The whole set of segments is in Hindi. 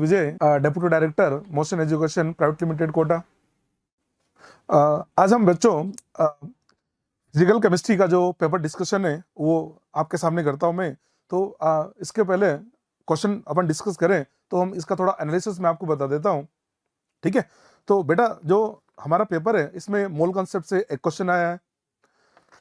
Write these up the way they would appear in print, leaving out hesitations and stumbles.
विजय, deputy director Motion Education Private Limited Kota. आज हम बच्चों फिजिकल केमिस्ट्री का जो पेपर डिस्कशन है वो आपके सामने करता हूं मैं। तो इसके पहले क्वेश्चन अपन डिस्कस करें तो हम इसका थोड़ा एनालिसिस मैं आपको बता देता हूं, ठीक है। तो बेटा जो हमारा पेपर है इसमें मोल कॉन्सेप्ट से एक क्वेश्चन आया है,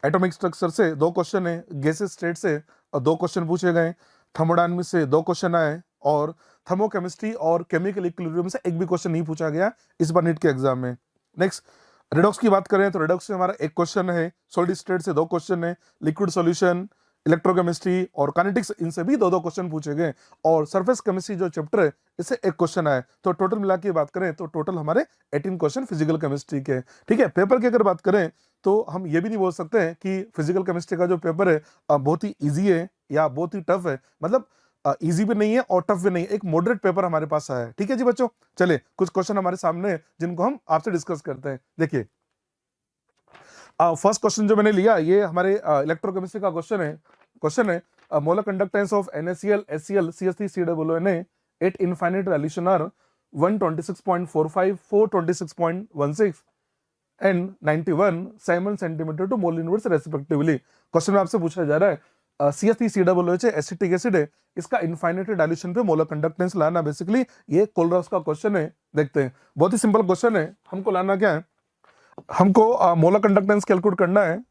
एटॉमिक स्ट्रक्चर से 2 क्वेश्चन है, गैसेस स्टेट से 2 क्वेश्चन पूछे गए, थर्मोडायनामिक्स से 2 क्वेश्चन आए और थर्मोकेमिस्ट्री और केमिकल इक्विलिब्रियम से एक भी क्वेश्चन नहीं पूछा गया इस बार नीट के एग्जाम में। नेक्स्ट रेडॉक्स की बात करें तो रेडॉक्स से हमारा 1 क्वेश्चन है, सॉलिड स्टेट से 2 क्वेश्चन है, लिक्विड सॉल्यूशन, इलेक्ट्रोकेमिस्ट्री और काइनेटिक्स इनसे भी 2 क्वेश्चन पूछे गए और सरफेस केमिस्ट्री जो चैप्टर है इससे 1 क्वेश्चन आए। तो टोटल मिला के बात करें तो टोटल हमारे 18 क्वेश्चन फिजिकल केमिस्ट्री के, ठीक है। पेपर की अगर बात करें तो हम ये भी नहीं बोल सकते हैं कि फिजिकल केमिस्ट्री का जो पेपर है बहुत ही ईजी है या बहुत ही टफ है, मतलब इजी भी नहीं है और टफ भी नहीं है, एक मॉडरेट पेपर हमारे पास आया है, ठीक है जी बच्चों। चलिए कुछ क्वेश्चन हमारे सामने है जिनको हम आपसे डिस्कस करते हैं। देखिए फर्स्ट क्वेश्चन जो मैंने लिया ये हमारे इलेक्ट्रोकेमिस्ट्री का क्वेश्चन है molar conductance of NaCl HCl CH3 COONA at infinite relation are 126.45 426.16 and 91 siemens centimetre two mole inverse respectively. Question में आपसे पूछा जा रहा है CH3 COOH एसिटिक एसिड है, इसका इनफाइनाइट डाइल्यूशन पे मोलर कंडक्टेंस लाना। बेसिकली ये कोलरॉस का क्वेश्चन है, देखते हैं। बहुत ही सिंपल क्वेश्चन है, हमको लाना क्या है, हमको मोलर कंडक्टेंस कैलकुलेट करना है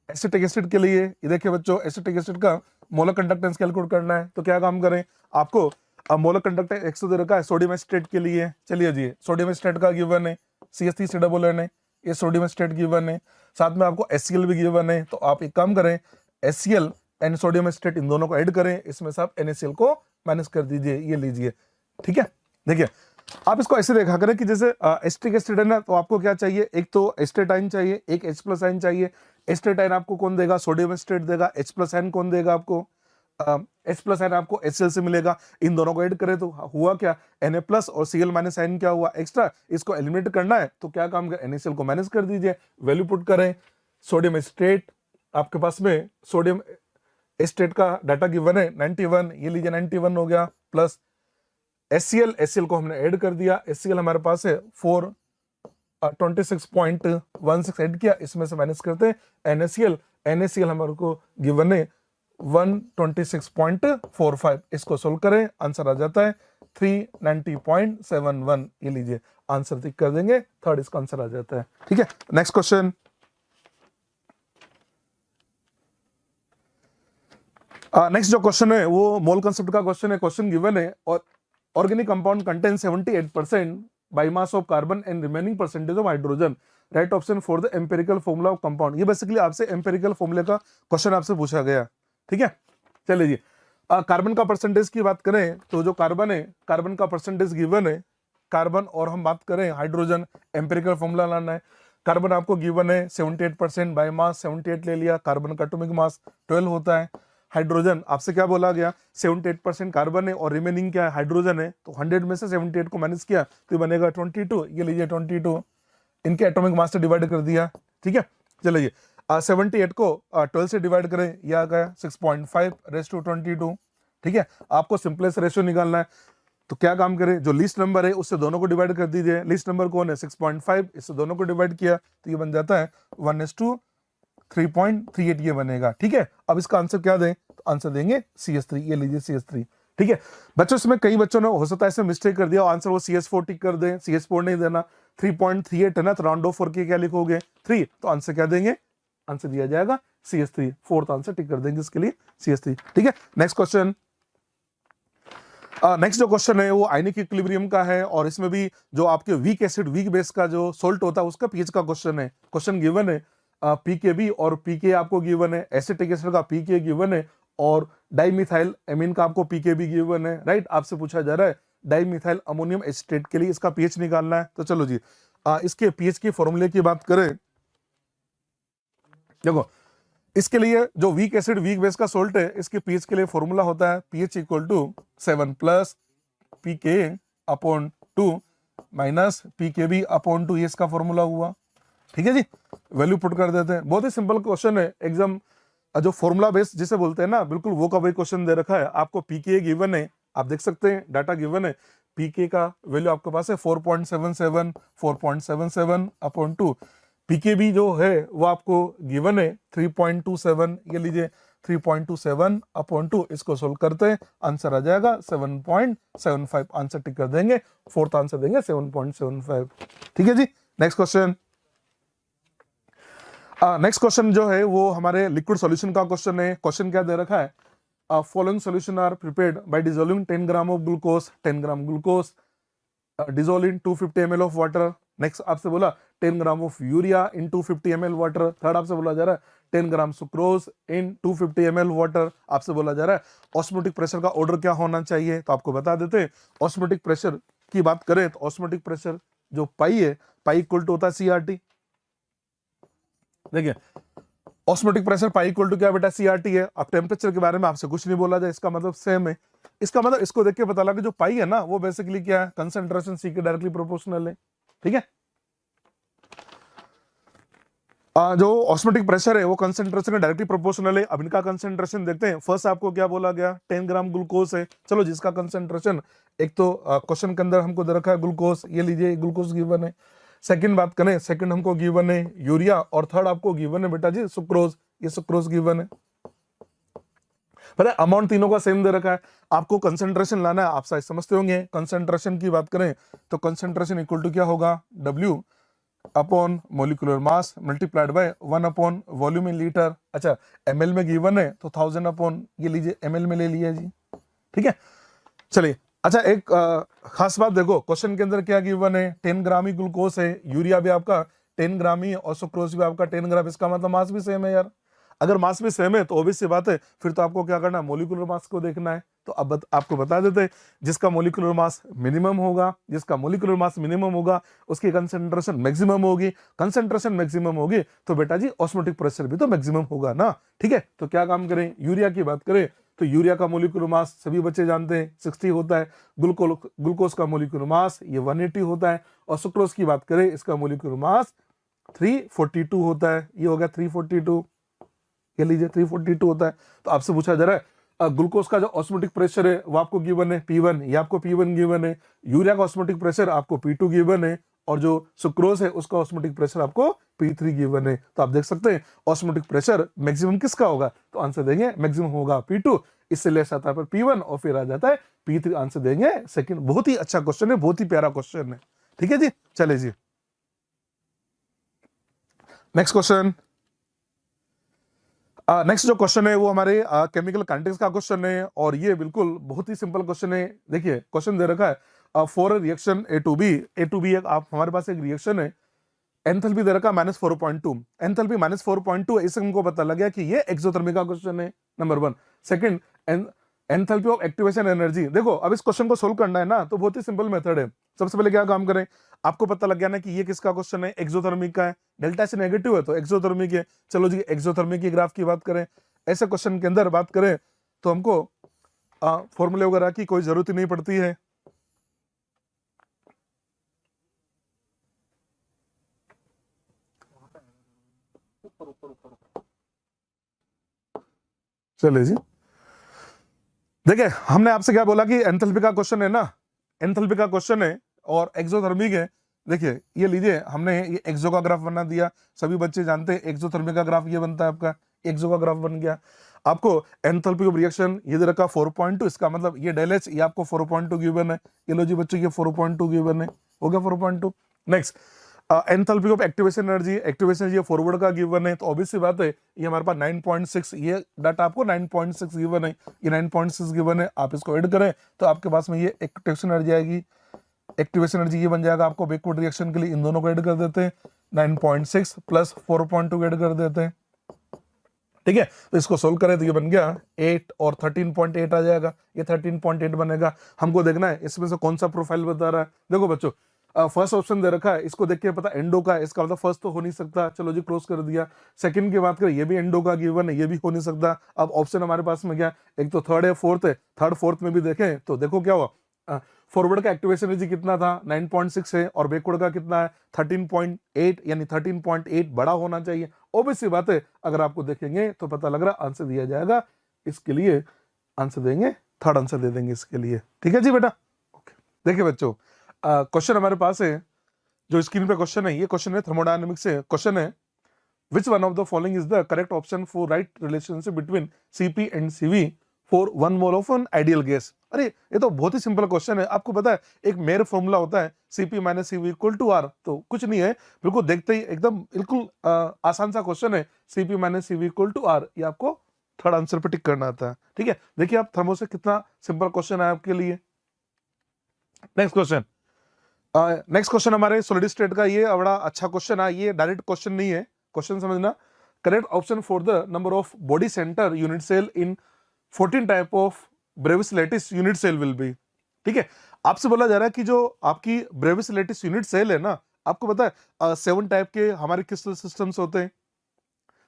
एसिटिक एसिड के लिए। ये देखिए बच्चों एसिटिक एसिड का मोलर कंडक्टेंस कैलकुलेट करना है तो क्या काम करें, आपको मोलर कंडक्टेंस 100 दे रखा है सोडियम एसिटेट के लिए। चलिए जी सोडियम एसिटेट का गिवन है CH3 COON, ये सोडियम एसिटेट गिवन है, साथ में आपको HCl भी गिवन है। तो आप एक काम करें HCl एंड सोडियम एसिटेट इन दोनों को ऐड करें, इसमें से आप NaCl को माइनस कर दीजिए, ये लीजिए, ठीक है। देखिए आप इसको ऐसे देखा करें कि जैसे एसिटिक एसिड है ना, तो आपको क्या चाहिए, एक तो एस्टेटाइन चाहिए, एक H+ आयन चाहिए। एस्टेटाइन आपको कौन देगा, सोडियम एसिटेट देगा। H+ आयन कौन देगा आपको, H+ आयन आपको HCl से मिलेगा। इन दोनों को ऐड करें तो हुआ क्या, Na+ और Cl- आयन क्या हुआ एक्स्ट्रा, इसको एलिमिनेट करना है तो क्या काम कर NaCl को माइनस कर दीजिए, वैल्यू पुट करें। सोडियम एसिटेट आपके पास में सोडियम एसिटेट का डाटा गिवन है 91, ये लीजिए 91 हो गया, प्लस HCl को हमने ऐड कर दिया, HCl हमारे पास है 426.16 ऐड किया, इसमें से माइनस करते हैं NaCl हमारे को गिवन है 126.45। इसको सोल्व करें आंसर आ जाता है 390.71, ये लीजिए आंसर टिक कर देंगे, थर्ड इसका आंसर आ जाता है, ठीक है। नेक्स्ट क्वेश्चन, नेक्स्ट जो क्वेश्चन है वो मोल कंसेप्ट का क्वेश्चन है। क्वेश्चन गिवन है और organic compound contain 78% by mass of carbon and remaining percentage of hydrogen, right option for the empirical formula of compound. ये बेसिकली आपसे एम्पिरिकल फॉर्मूले का क्वेश्चन आपसे पूछा गया, ठीक है। चलिए जी कार्बन का परसेंटेज की बात करें तो जो कार्बन है, कार्बन का परसेंटेज गिवन है कार्बन, और हम बात करें हाइड्रोजन, एम्पिरिकल फॉर्मूला लाना है। कार्बन आपको गिवन है 78% बाय मास 78 ले लिया, कार्बन का एटॉमिक मास 12 होता है। हाइड्रोजन आपसे क्या बोला गया, 78% कार्बन है और रिमेनिंग क्या है हाइड्रोजन है, तो 100 में से 78 को माइनस किया तो ये बनेगा 22, ये लीजिए 22, इनके एटॉमिक मास से डिवाइड कर दिया, ठीक है। चलिए 78 को 12 से डिवाइड करें, यह आ गया 6.5/22, ठीक है। आपको सिंपलेस्ट रेशियो निकालना है तो क्या काम करें, जो लीस्ट नंबर है उससे दोनों को डिवाइड कर दीजिए। लीस्ट नंबर कौन है 6.5, इससे दोनों को डिवाइड किया तो ये बन जाता है 1:3.38, ये बनेगा, ठीक है। अब इसका आंसर क्या दें, तो आंसर देंगे CH3, ये लीजिए CH3, ठीक है। बच्चों इसमें कई बच्चों ने हो सकता है इसमें मिस्टेक कर दिया, आंसर वो CH4 टिक कर दें, CH4 नहीं देना, 3.38 है ना, तो राउंड ऑफ करके क्या लिखोगे 3, तो आंसर क्या देंगे, आंसर दिया जाएगा CH3, फोर्थ आंसर टिक कर देंगे इसके लिए CH3, ठीक है। नेक्स्ट क्वेश्चन, नेक्स्ट जो क्वेश्चन है वो आयनिक इक्विलिब्रियम का है और इसमें भी जो आपके वीक एसिड वीक बेस का जो सोल्ट होता है उसका पीएच का क्वेश्चन है। क्वेश्चन गिवन है पीकेबी और पीके आपको गिवन है, एसिटिक एसिड का पीके गिवन है और डाइमिथाइल एमीन का आपको पीकेबी गिवन है, राइट। आपसे पूछा जा रहा है डाइमिथाइल अमोनियम एसिटेट के लिए इसका पीएच निकालना है। तो चलो जी इसके पीएच के फॉर्मूले की बात करें, देखो इसके लिए जो वीक एसिड वीक बेस का सोल्ट है इसके पीएच के लिए फॉर्मूला होता है pH = 7 + pK/2 माइनस pKb/2, ये इसका फॉर्मूला हुआ, ठीक है जी। वैल्यू पुट कर देते हैं, बहुत ही सिंपल क्वेश्चन है एकदम, जो फॉर्मूला बेस जिसे बोलते हैं ना, बिल्कुल वो का वही क्वेश्चन दे रखा है। आपको pKa गिवन है, आप देख सकते हैं डाटा गिवन है, पीके का वैल्यू आपके पास है 4.77 4.77 अपॉन 2। पीके भी जो है वो आपको गिवन है 3.27, ये लीजिए 3.27 अपॉन 2। इसको सोल्व करते हैं, आंसर आ जाएगा 7.75। आंसर टिक कर देंगे, फोर्थ आंसर देंगे 7.75। ठीक है जी। नेक्स्ट क्वेश्चन, नेक्स्ट क्वेश्चन जो है वो हमारे लिक्विड सॉल्यूशन का क्वेश्चन है। क्वेश्चन क्या दे रखा है, following solution are prepared by dissolving 10 gram of glucose, 10 gram glucose dissolved in 250 ml of water। Next आपसे बोला 10 gram of urea in 250 ml water. Third आपसे बोला जा रहा है 10 ग्राम सुक्रोज इन 250 ml वाटर। आपसे बोला जा रहा है ऑस्मोटिक प्रेशर का ऑर्डर क्या होना चाहिए, तो आपको बता देते हैं। ऑस्मोटिक प्रेशर की बात करें तो ऑस्मोटिक प्रेशर जो पाई है, पाई इक्वल टू होता है सीआरटी। देखिए osmotic pressure pi equal to क्या बेटा, सीआरटी है। अब टेम्परेचर के बारे में आपसे कुछ नहीं बोला जाए, इसका मतलब सेम है। इसका मतलब इसको देख के पता लगा जो पाई है ना वो बेसिकली क्या है, कंसंट्रेशन सी के डायरेक्टली प्रोपोर्शनल है। ठीक है, जो ऑस्मोटिक प्रेशर है वो कंसंट्रेशन के डायरेक्टली प्रोपोर्शनल है। अब इनका कंसंट्रेशन देखते हैं। फर्स्ट आपको क्या बोला गया, 10 ग्राम ग्लूकोज है। चलो जिसका कंसंट्रेशन, एक तो क्वेश्चन के अंदर हमको दे रखा है ग्लूकोज, ये लीजिए ग्लूकोज गिवन है। सेकंड बात करें, सेकंड हमको गिवन है यूरिया, और थर्ड आपको गिवन है बेटा जी सुक्रोज, ये सुक्रोज गिवन है। पता है अमाउंट तीनों का सेम दे रखा है, आपको कंसंट्रेशन लाना है। आप शायद समझते होंगे कंसंट्रेशन की बात करें तो कंसंट्रेशन इक्वल टू क्या होगा, W upon molecular mass multiplied by 1 upon volume in litre. अच्छा ml में गिवन है तो 1000 अपॉन, ये लीजिए ml में ले लिया जी। ठीक है, चलिए। अच्छा एक खास बात देखो, क्वेश्चन के अंदर क्या गिवन है, 10 ग्राम ही ग्लूकोज है, यूरिया भी आपका 10 ग्राम ही और सुक्रोज भी आपका 10 ग्राम। इसका मतलब मास भी सेम है यार। अगर मास भी सेम है तो ऑब्वियस सी बात है, फिर तो आपको क्या करना है, मोलिकुलर मास को देखना है। तो अब आपको बता देते हैं, जिसका मोलिकुलर मास मिनिमम होगा, जिसका मोलिकुलर मास मिनिमम होगा उसकी कंसंट्रेशन मैक्सिमम होगी। कंसंट्रेशन मैक्सिमम होगी तो बेटा जी ऑस्मोटिक प्रेशर भी तो मैक्सिमम होगा ना। ठीक है, तो क्या काम करें, यूरिया की बात करें तो यूरिया का मोलिकुलर मास सभी बच्चे जानते हैं 60 होता है। ग्लूकोज का मोलिकुलर मास ये 180 होता है। और सुक्रोज की बात करें इसका मोलिकुलर मास 342 होता है, ये हो गया 342, ये लीजिए 342 होता है। तो आपसे पूछा जा रहा है ग्लूकोज का जो ऑस्मोटिक प्रेशर है वो आपको गिवन है P1, ये आपको P1 गिवन है। यूरिया का ऑस्मोटिक प्रेशर आपको P2 गिवन है, और जो सुक्रोज है उसका ऑस्मोटिक प्रेशर आपको P3 गिवन है। तो आप देख सकते हैं ऑस्मोटिक प्रेशर मैक्सिमम किसका होगा, तो आंसर देंगे मैक्सिमम होगा P2, इससे लेस आता है P1 और फिर आ जाता है P3। आंसर देंगे सेकंड। बहुत ही अच्छा क्वेश्चन है, बहुत ही प्यारा क्वेश्चन है। ठीक है जी, चले जी नेक्स्ट क्वेश्चन। नेक्स्ट जो क्वेश्चन है वो हमारे केमिकल काइनेटिक्स का क्वेश्चन है, और ये बिल्कुल बहुत ही सिंपल क्वेश्चन है। देखिए क्वेश्चन दे रखा है for reaction A to B आप हमारे पास एक रिएक्शन है, एंथैल्पी दे रखा है -4.2, एंथैल्पी -4.2 है। इससे हमको पता लग गया कि ये एक्सोथर्मिक का क्वेश्चन है, number 1। Second enthalpy of activation energy. देखो अब इस क्वेश्चन को सोल्व करना है ना तो बहुत ही सिंपल मेथड है। सबसे पहले क्या काम करें, आपको पता लग गया ना कि ये किसका क्वेश्चन है, एक्सोथर्मिक का है। डेल्टा से नेगेटिव है तो एक्सोथर्मिक है। चलो जी एक्सोथर्मिक की ग्राफ की बात करें, ऐसे क्वेश्चन के अंदर बात करें तो हमको फॉर्मूले वगैरह की कोई जरूरत ही नहीं पड़ती है। चलिए जी, देखिए हमने आपसे क्या बोला कि एंथैल्पी का क्वेश्चन है ना, एंथैल्पी का क्वेश्चन है और एक्सोथर्मिक है। देखिए ये लीजिए हमने ये एक्सो का ग्राफ बना दिया, सभी बच्चे जानते हैं एक्सोथर्मिक का ग्राफ ये बनता है आपका, एक्सो का ग्राफ बन गया। आपको एंथैल्पी ऑफ रिएक्शन ये दे रखा 4.2, इसका मतलब ये डेल एच ये आपको 4.2 गिवन है। ये लो जी बच्चों ये 4.2 गिवन है, हो गया 4.2। Next enthalpy of activation energy, activation ये फॉरवर्ड का गिवन है, तो ऑब्वियस सी बात है ये हमारे पास 9.6, ये डाटा आपको 9.6 गिवन है, ये 9.6 गिवन है। आप इसको ऐड करें तो आपके पास में ये एक्टिवेशन एनर्जी आएगी, एक्टिवेशन एनर्जी ये बन जाएगा आपको बैकवर्ड रिएक्शन के लिए। इन दोनों को ऐड कर देते हैं, 9.6 प्लस 4.2 ऐड कर देते हैं। ठीक है, तो इसको सोल्व करें तो ये बन गया 8 और 13.8 आ जाएगा, ये 13.8 बनेगा। हमको देखना है इसमें से कौन सा प्रोफाइल बता रहा है। देखो बच्चों फर्स्ट ऑप्शन दे रखा है, इसको देख के पता एंडो का है, इसका मतलब फर्स्ट तो हो नहीं सकता, चलो जी क्लोज कर दिया। सेकंड की बात करें ये भी एंडो का गिवन है, ये भी हो नहीं सकता। अब ऑप्शन हमारे पास में क्या, एक तो थर्ड है फोर्थ है, थर्ड फोर्थ में भी देखें तो देखो क्या हुआ, फॉरवर्ड का एक्टिवेशन एनर्जी कितना था 9.6 है, और बैकवर्ड का कितना है 13.8, यानी 13.8 बड़ा होना चाहिए। ऑब्वियस सी बात है, अगर आपको देखेंगे तो पता लग रहा आंसर दिया जाएगा इसके लिए, आंसर देंगे थर्ड आंसर दे देंगे इसके लिए। ठीक है जी बेटा, ओके। देखिए बच्चों, क्वेश्चन हमारे पास है, जो स्क्रीन पे क्वेश्चन है, ये क्वेश्चन है थर्मोडायनेमिक्स से। क्वेश्चन है विच one of the following is the correct option for right relationship between CP and CV for 1 mole of an ideal gas. अरे ये तो बहुत ही सिंपल क्वेश्चन है। आपको पता है एक मेयर फॉर्मूला होता है CP minus CV equal to R, तो कुछ नहीं है, बिल्कुल देखते ही एकदम बिल्कुल आसान सा क्वेश्चन है, CP minus CV equal to R. ये आपको थर्ड आंसर पे टिक करना आता है। ठीक है, देखिए आप थर्मो से कितना सिंपल क्वेश्चन है आपके लिए। नेक्स्ट क्वेश्चन, नेक्स्ट क्वेश्चन हमारे सॉलिड स्टेट का, ये बड़ा अच्छा क्वेश्चन है। ये डायरेक्ट क्वेश्चन नहीं है, क्वेश्चन समझना। Correct option for the number of body centre unit cell in 14 type of Bravais lattice unit cell will be. ठीक है, आपसे बोला जा रहा है कि जो आपकी ब्रेविस लेटिस यूनिट सेल है ना, आपको पता है 7 टाइप के हमारे क्रिस्टल सिस्टम्स होते हैं,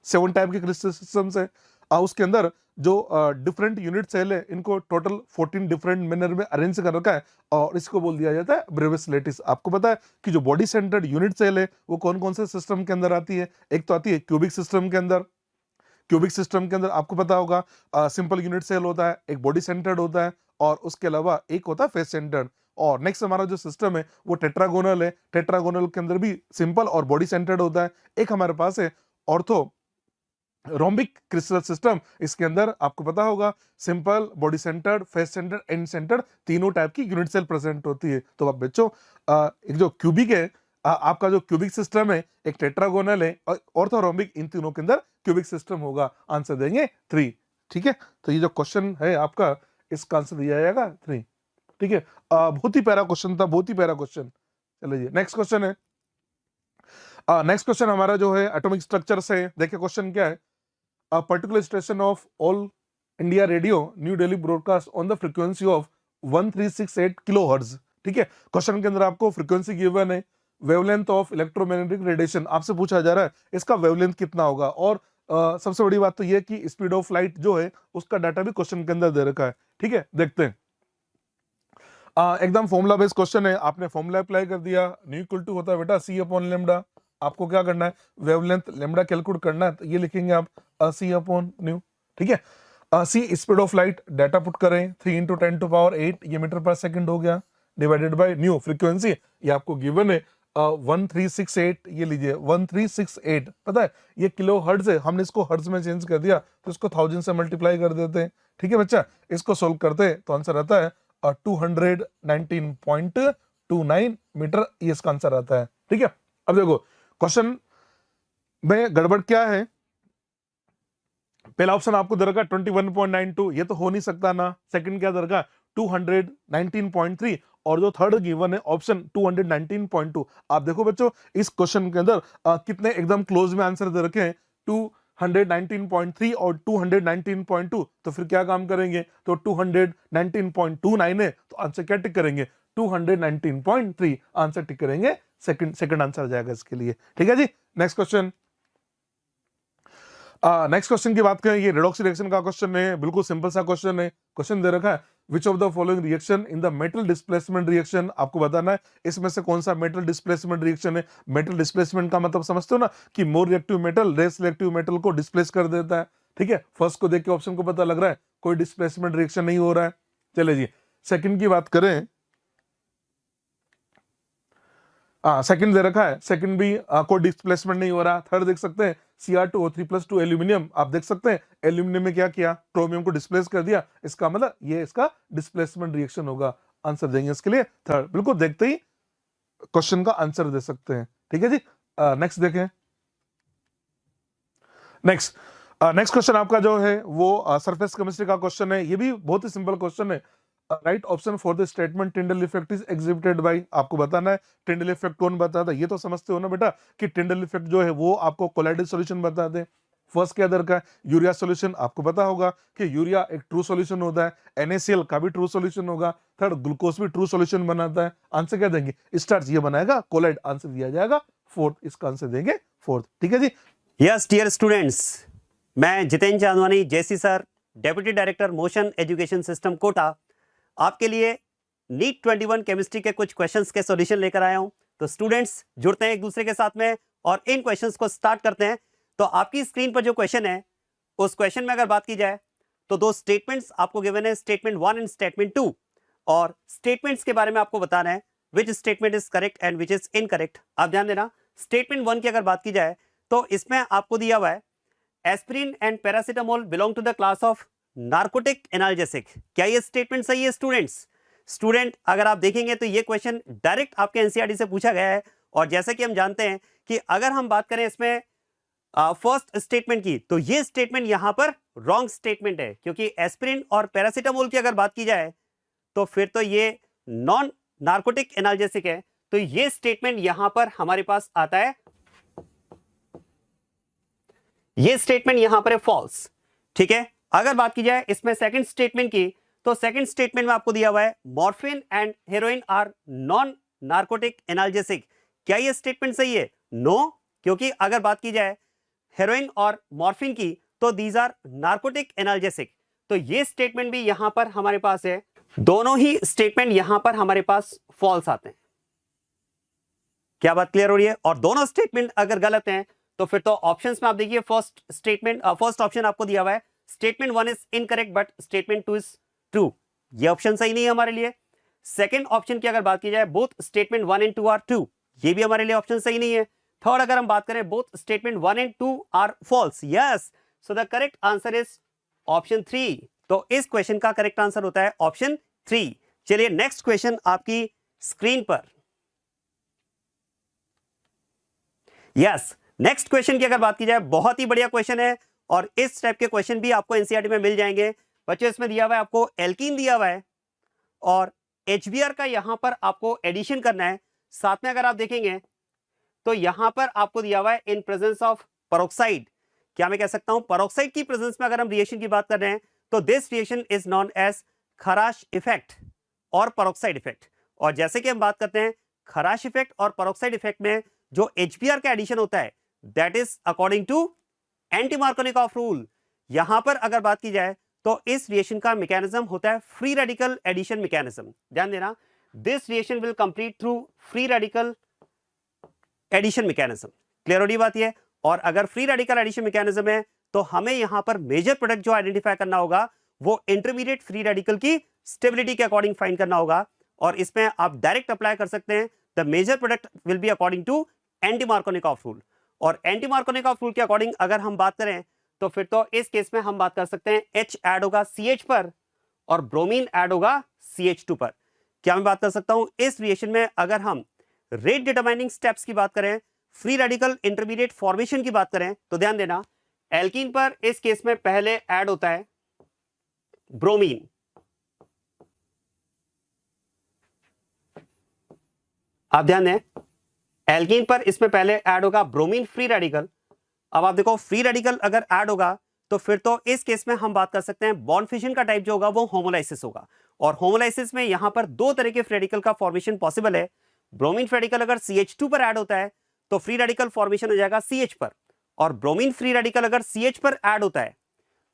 7 टाइप के क्रिस्टल सिस्टम्स है। उसके अंदर जो डिफरेंट यूनिट सेल है, इनको टोटल 14 डिफरेंट मैनर में अरेंज कर रखा है और इसको बोल दिया जाता है ब्रेविस लेटिस। आपको पता है कि जो बॉडी सेंटर्ड यूनिट सेल है वो कौन कौन से सिस्टम के अंदर आती है। एक तो आती है क्यूबिक सिस्टम के अंदर। क्यूबिक सिस्टम के अंदर आपको पता होगा सिंपल यूनिट सेल होता है, एक बॉडी सेंटर्ड होता है और उसके अलावा एक होता है फेस सेंटर्ड। और नेक्स्ट हमारा जो सिस्टम है वो टेट्रागोनल है। टेट्रागोनल के अंदर भी सिंपल और बॉडी सेंटर्ड होता है। एक हमारे पास है ऑर्थो रोम्बिक क्रिस्टल सिस्टम। इसके अंदर आपको पता होगा simple, body centred, face centred, and centred, तीनों टाइप की यूनिट सेल प्रेजेंट होती है। तो अब बच्चों एक जो क्यूबिक है, आपका जो क्यूबिक सिस्टम है, एक टेट्रागोनल है और ऑर्थोरोम्बिक, इन तीनों के अंदर क्यूबिक सिस्टम होगा। आंसर देंगे 3। ठीक है, तो ये जो क्वेश्चन है आपका, इसका आंसर दिया जाएगा 3। ठीक है, बहुत ही प्यारा क्वेश्चन था, बहुत ही प्यारा क्वेश्चन। चलिए नेक्स्ट क्वेश्चन है। नेक्स्ट क्वेश्चन हमारा जो है एटॉमिक स्ट्रक्चर से। देखिए क्वेश्चन क्या है, a particular station of All India Radio New Delhi broadcast on the frequency of 1368 kilohertz। ठीक है, क्वेश्चन के अंदर आपको फ्रीक्वेंसी गिवन है, वेवलेंथ ऑफ इलेक्ट्रोमैग्नेटिक रेडिएशन आपसे पूछा जा रहा है, इसका वेवलेंथ कितना होगा। और सबसे बड़ी बात तो ये कि स्पीड ऑफ लाइट जो है उसका डाटा भी क्वेश्चन के अंदर दे रखा है। ठीक है, देखते हैं। एकदम फॉर्मूला बेस्ड क्वेश्चन है, आपने फॉर्मूला अप्लाई कर दिया। न्यू इक्वल टू होता है बेटा सी अपॉन लेमडा। आपको क्या करना है, वेवलेंथ लेमडा कैलकुलेट करना है, तो ये लिखेंगे आप सी अपॉन न्यू। ठीक है, see speed of light, data put करें 3 × 10⁸, ये मीटर पर सेकंड हो गया, डिवाइडेड बाय न्यू फ्रीक्वेंसी, ये आपको गिवन है 1368। ये लीजिए 1368, पता है ये किलो हर्ट्ज है, हमने इसको हर्ट्ज में चेंज कर दिया तो इसको 1000 से मल्टीप्लाई कर देते हैं। ठीक है बच्चा, इसको सोल्व करते हैं तो आंसर आता है 219.29 मीटर, ये इसका आंसर आता है। ठीक है, अब देखो क्वेश्चन में गड़बड़ क्या है। पहला ऑप्शन आपको दे रखा 21.92, ये तो हो नहीं सकता ना। सेकंड क्या दे रखा 219.3, और जो थर्ड गिवन है ऑप्शन 219.2। आप देखो बच्चों इस क्वेश्चन के अंदर कितने एकदम क्लोज में आंसर दे रखे हैं, 219.3 और 219.2। तो फिर क्या काम करेंगे, तो 219.29 है तो आंसर क्या टिक करेंगे, 219.3 आंसर टिक करेंगे, सेकंड आंसर आ जाएगा इसके लिए। ठीक है जी, नेक्स्ट क्वेश्चन। नेक्स्ट क्वेश्चन की बात करें, ये रेडॉक्स रिएक्शन का क्वेश्चन है, बिल्कुल सिंपल सा क्वेश्चन है। क्वेश्चन दे रखा है which of the following reaction in the metal displacement reaction, आपको बताना है इसमें से कौन सा मेटल डिस्प्लेसमेंट रिएक्शन है। मेटल डिस्प्लेसमेंट का मतलब समझते हो ना, कि more reactive metal less reactive metal को डिस्प्लेस कर देता है। ठीक है, फर्स्ट को देख के ऑप्शन को पता लग रहा है कोई डिस्प्लेसमेंट रिएक्शन नहीं हो रहा है। चले जी, सेकंड की बात करें, सेकंड दे रखा है, सेकंड भी कोई डिस्प्लेसमेंट नहीं हो रहा। थर्ड देख सकते हैं Cr2O3+2 एल्यूमिनियम, आप देख सकते हैं एल्यूमिनियम में क्या किया, क्रोमियम को डिस्प्लेस कर दिया, इसका मतलब ये इसका डिस्प्लेसमेंट रिएक्शन होगा। आंसर देंगे इसके लिए थर्ड, बिल्कुल देखते ही क्वेश्चन का आंसर दे सकते हैं। ठीक है जी, नेक्स्ट देखें। नेक्स्ट क्वेश्चन आपका जो है वो सरफेस केमिस्ट्री का क्वेश्चन है, ये भी बहुत ही सिंपल क्वेश्चन है। Right option for the statement Tyndall effect is exhibited by, आपको बताना है टिंडल इफेक्ट कौन बताता है। ये तो समझते हो ना बेटा कि टिंडल इफेक्ट जो है वो आपको कोलाइडल सॉल्यूशन बताते हैं। फर्स्ट क्या दर का है, यूरिया सॉल्यूशन, आपको पता होगा कि यूरिया एक ट्रू सॉल्यूशन होता है, NaCl का भी ट्रू सॉल्यूशन होगा। थर्ड ग्लूकोज भी ट्रू सॉल्यूशन बनाता है। आंसर क्या देंगे, स्टार्च, ये बनाएगा कोलाइड, आंसर दिया जाएगा फोर्थ, इसका आंसर देंगे फोर्थ। ठीक है जी, यस डियर स्टूडेंट्स, मैं Jitendra Chandwani JC sir, deputy director Motion Education System Kota, आपके लिए नीट 21 केमिस्ट्री के कुछ क्वेश्चंस के सॉल्यूशन लेकर आया हूं। तो स्टूडेंट्स जुड़ते हैं एक दूसरे के साथ में और इन क्वेश्चंस को स्टार्ट करते हैं। तो आपकी स्क्रीन पर जो क्वेश्चन है, उस क्वेश्चन में अगर बात की जाए तो दो स्टेटमेंट्स आपको गिवन है, स्टेटमेंट 1 एंड स्टेटमेंट 2, और स्टेटमेंट्स के बारे में आपको बताना है which statement is correct and which is incorrect. आप ध्यान देना, स्टेटमेंट 1 की अगर बात की जाए तो इसमें आपको दिया हुआ है aspirin and paracetamol belong to the class of narcotic analgesic. क्या ये स्टेटमेंट सही है स्टूडेंट्स? स्टूडेंट अगर आप देखेंगे तो ये क्वेश्चन डायरेक्ट आपके एनसीईआरटी से पूछा गया है, और जैसे कि हम जानते हैं कि अगर हम बात करें इसमें फर्स्ट स्टेटमेंट की, तो ये स्टेटमेंट यहां पर रॉन्ग स्टेटमेंट है, क्योंकि एस्पिरिन और पैरासीटामोल की अगर बात की जाए तो फिर तो ये नॉन नार्कोटिक एनाल्जेसिक है, तो ये स्टेटमेंट यहां पर हमारे पास आता है, ये स्टेटमेंट यहां पर है फॉल्स। ठीक है, अगर बात की जाए इसमें सेकंड स्टेटमेंट की, तो सेकंड स्टेटमेंट में आपको दिया हुआ है morphine and heroin are non narcotic analgesic. क्या ये स्टेटमेंट सही है? नो, क्योंकि अगर बात की जाए हेरोइन और मॉर्फिन की तो दीज आर नार्कोटिक एनाल्जेसिक, तो ये स्टेटमेंट भी यहां पर हमारे पास है। दोनों ही स्टेटमेंट यहां पर हमारे पास फॉल्स आते हैं। क्या बात क्लियर हो रही है? और दोनों स्टेटमेंट अगर गलत हैं तो फिर तो ऑप्शंस में आप देखिए फर्स्ट स्टेटमेंट, फर्स्ट ऑप्शन आपको दिया हुआ है statement 1 is incorrect but statement 2 is true, ये ऑप्शन सही नहीं है हमारे लिए। सेकंड ऑप्शन की अगर बात की जाए both statement 1 and 2 are true, ये भी हमारे लिए ऑप्शन सही नहीं है। थर्ड अगर हम बात करें both statement 1 and 2 are false, yes, so the correct answer is option 3। तो इस क्वेश्चन का करेक्ट आंसर होता है ऑप्शन 3। चलिए नेक्स्ट क्वेश्चन आपकी स्क्रीन पर। यस, नेक्स्ट क्वेश्चन की अगर बात की जाए बहुत ही बढ़िया क्वेश्चन है, और इस टाइप के क्वेश्चन भी आपको एनसीईआरटी में मिल जाएंगे। बच्चों इसमें दिया हुआ है आपको एल्कीन दिया हुआ है और एचबीआर का यहां पर आपको एडिशन करना है। साथ में अगर आप देखेंगे तो यहां पर आपको दिया हुआ है इन प्रेजेंस ऑफ पेरोक्साइड। क्या मैं कह सकता हूं पेरोक्साइड की प्रेजेंस में अगर हम रिएक्शन की बात कर रहे हैं तो this reaction is known as Kharasch effect और पेरोक्साइड इफेक्ट। और जैसे कि हम बात करते हैं खराश इफेक्ट और पेरोक्साइड इफेक्ट में जो एचबीआर का एडिशन होता है that is according to anti Markovnikov rule. यहां पर अगर बात की जाए तो इस रिएक्शन का मैकेनिज्म होता है फ्री रेडिकल एडिशन मैकेनिज्म। ध्यान देना, this reaction will complete through free radical addition mechanism. Clear हो रही बात ये? और अगर फ्री रेडिकल एडिशन मैकेनिज्म है तो हमें यहां पर मेजर प्रोडक्ट जो आइडेंटिफाई करना होगा वो इंटरमीडिएट फ्री रेडिकल की स्टेबिलिटी के अकॉर्डिंग फाइंड करना होगा, और इसमें आप डायरेक्ट अप्लाई कर सकते हैं the major product will be according to anti Markovnikov rule. और एंटी मार्कोनिकॉफ रूल के अकॉर्डिंग अगर हम बात करें तो फिर तो इस केस में हम बात कर सकते हैं H ऐड होगा CH पर और ब्रोमीन ऐड होगा CH2 पर। क्या मैं बात कर सकता हूं इस रिएक्शन में अगर हम रेट डिटरमाइनिंग स्टेप्स की बात करें, फ्री रेडिकल इंटरमीडिएट फॉर्मेशन की बात करें, तो ध्यान देना एल्कीन पर इस केस में पहले ऐड होता है ब्रोमीन, आप ध्यान दें एल्कीन पर इसमें पहले ऐड होगा ब्रोमीन फ्री रेडिकल। अब आप देखो फ्री रेडिकल अगर ऐड होगा तो फिर तो इस केस में हम बात कर सकते हैं बॉन्ड फिशन का टाइप जो होगा वो होमोलाइसिस होगा, और होमोलाइसिस में यहां पर दो तरह के फ्री रेडिकल का फॉर्मेशन पॉसिबल है। ब्रोमीन फ्री रेडिकल अगर CH2 पर ऐड होता है तो फ्री रेडिकल फॉर्मेशन हो जाएगा CH पर, और ब्रोमीन फ्री रेडिकल अगर CH पर ऐड होता है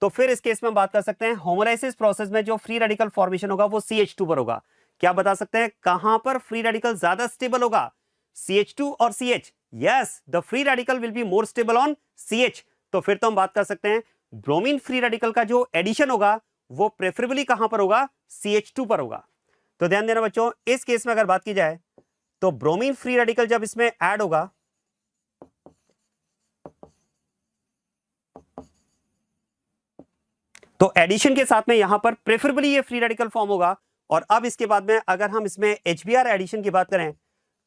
तो फिर इस केस में हम बात कर सकते हैं होमोलाइसिस प्रोसेस में जो फ्री रेडिकल फॉर्मेशन होगा वो CH2 पर होगा। क्या बता सकते हैं कहां पर फ्री रेडिकल ज्यादा स्टेबल होगा, CH2 और CH? Yes, the free radical will be more stable on CH। तो फिर तो हम बात कर सकते हैं ब्रोमीन फ्री रेडिकल का जो एडिशन होगा वो प्रेफरेबली कहां पर होगा, CH2 पर होगा। तो ध्यान देना बच्चों, इस केस में अगर बात की जाए तो ब्रोमीन फ्री रेडिकल जब इसमें ऐड होगा तो एडिशन के साथ में यहां पर प्रेफरेबली ये फ्री रेडिकल फॉर्म होगा। और अब इसके बाद में अगर हम इसमें HBr एडिशन की बात करें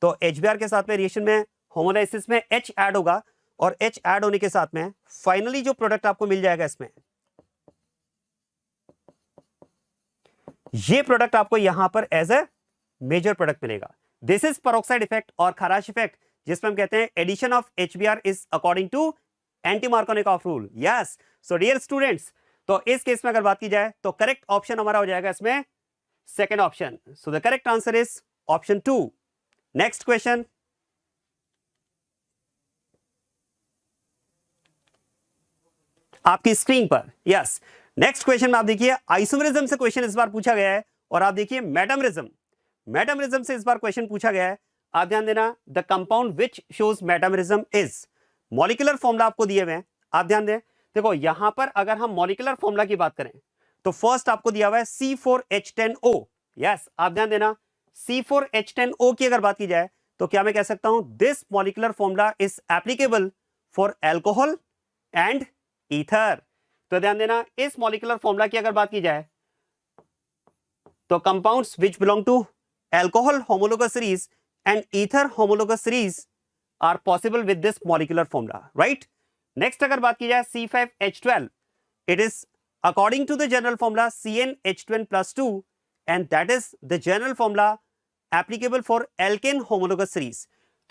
तो HBr के साथ में रिएक्शन में होमोलाइसिस में H ऐड होगा, और H ऐड होने के साथ में फाइनली जो प्रोडक्ट आपको मिल जाएगा इसमें ये प्रोडक्ट आपको यहां पर एज ए मेजर प्रोडक्ट मिलेगा। दिस इज पेरोक्साइड इफेक्ट और खराश इफेक्ट, जिसमें हम कहते हैं addition of HBr is according to anti Markovnikov rule. Yes, so dear students, तो इस केस में अगर बात की जाए तो करेक्ट ऑप्शन हमारा हो जाएगा इसमें second option. So the correct answer is option 2। Next question, आपकी स्क्रीन पर। यस, नेक्स्ट क्वेश्चन में आप देखिए आइसोमेरिज्म से क्वेश्चन इस बार पूछा गया है, और आप देखिए मेटामेरिज्म से इस बार क्वेश्चन पूछा गया है। आप ध्यान देना the compound which shows metamerism is, molecular formula आपको दिए हुए हैं, आप ध्यान दें। देखो यहां पर अगर हम मॉलिक्यूलर फॉर्मूला की बात करें तो फर्स्ट आपको दिया हुआ है C4H10O, यस, आप ध्यान देना, C4H10O की अगर बात की जाए तो क्या मैं कह सकता हूं, this molecular formula is applicable for alcohol and ether. तो ध्यान देना, इस मॉलिक्यूलर फॉर्मूला की अगर बात की जाए तो compounds which belong to alcohol homologous series and ether homologous series are possible with this molecular formula, right. Next अगर बात की जाए C5H12, it is according to the general formula CnH2n+2 and that is the general formula applicable for alkane homologous series।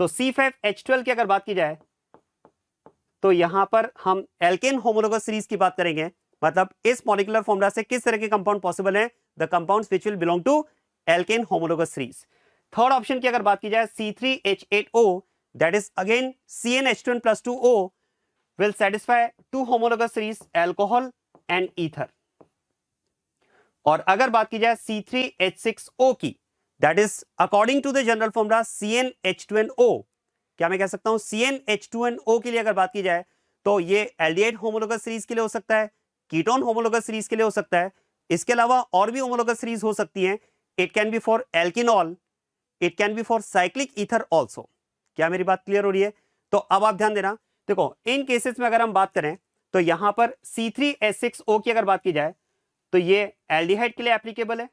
तो C5H12 की अगर बात की जाए तो यहां पर हम alkane homologous series की बात करेंगे, मतलब इस मॉलिक्यूलर फॉर्मूला से किस तरह के कंपाउंड पॉसिबल है, the compounds which will belong to alkane homologous series। Third option की अगर बात की जाए C3H8O, that is again CnH2n+2O will satisfy two homologous series alcohol and ether. और अगर बात की जाए C3H6O की, that is according to the general formula CnH2nO, क्या मैं कह सकता हूं CnH2nO के लिए अगर बात की जाए तो ये एल्डिहाइड होमोलोगस सीरीज के लिए हो सकता है, कीटोन होमोलोगस सीरीज के लिए हो सकता है, इसके अलावा और भी होमोलोगस सीरीज हो सकती हैं। It can be for alkenol, it can be for cyclic ether also. क्या मेरी बात क्लियर हो रही है? तो अब आप ध्यान देना, देखो इन केसेस में अगर हम बात करें तो यहां पर C3H6O की अगर बात की जाए तो ये एल्डिहाइड के लिए एप्लीकेबल है,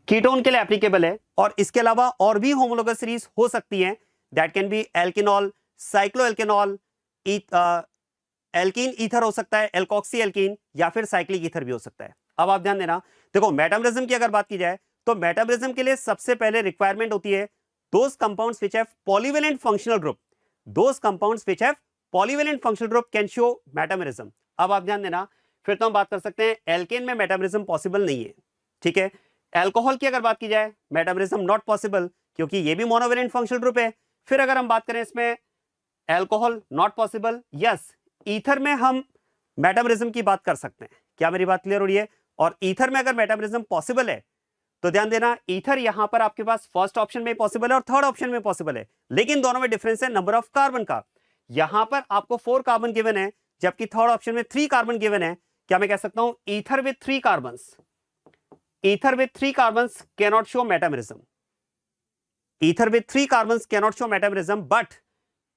कीटोन के लिए एप्लीकेबल है, और इसके अलावा और भी होमोलोगस सीरीज हो सकती हैं, that can be alkenol, cycloalkenol, alkene ether हो सकता है, एल्कोक्सी एल्कीन, या फिर साइक्लिक ईथर भी हो सकता है। अब आप ध्यान देना, देखो मेटामरिज्म की अगर बात की जाए तो मेटामरिज्म के लिए सबसे पहले रिक्वायरमेंट होती है those compounds which have polyvalent functional group, those compounds which have polyvalent functional group can show metamerism। अब आप ध्यान देना, फिर तो हम बात कर सकते हैं एल्केन में मेटामेरिज्म पॉसिबल नहीं है, ठीक है। एल्कोहल की अगर बात की जाए मेटामेरिज्म नॉट पॉसिबल, क्योंकि ये भी मोनोवेलेंट फंक्शनल ग्रुप है। फिर अगर हम बात करें इसमें alcohol not possible, yes, ether में हम मेटामेरिज्म की बात कर सकते हैं। क्या मेरी बात क्लियर हो रही है? और ईथर में अगर मेटामेरिज्म पॉसिबल है तो ध्यान देना, ईथर यहां पर आपके पास फर्स्ट ऑप्शन में पॉसिबल है और थर्ड ऑप्शन में पॉसिबल है, लेकिन दोनों में डिफरेंस है नंबर ऑफ कार्बन का। यहां पर आपको 4 कार्बन गिवन है, जबकि थर्ड ऑप्शन में 3 कार्बन गिवन है। क्या मैं कह सकता हूं ether with 3 carbon, ether with 3 carbon can not show metamerism, ether with 3 carbon can not show metamerism, but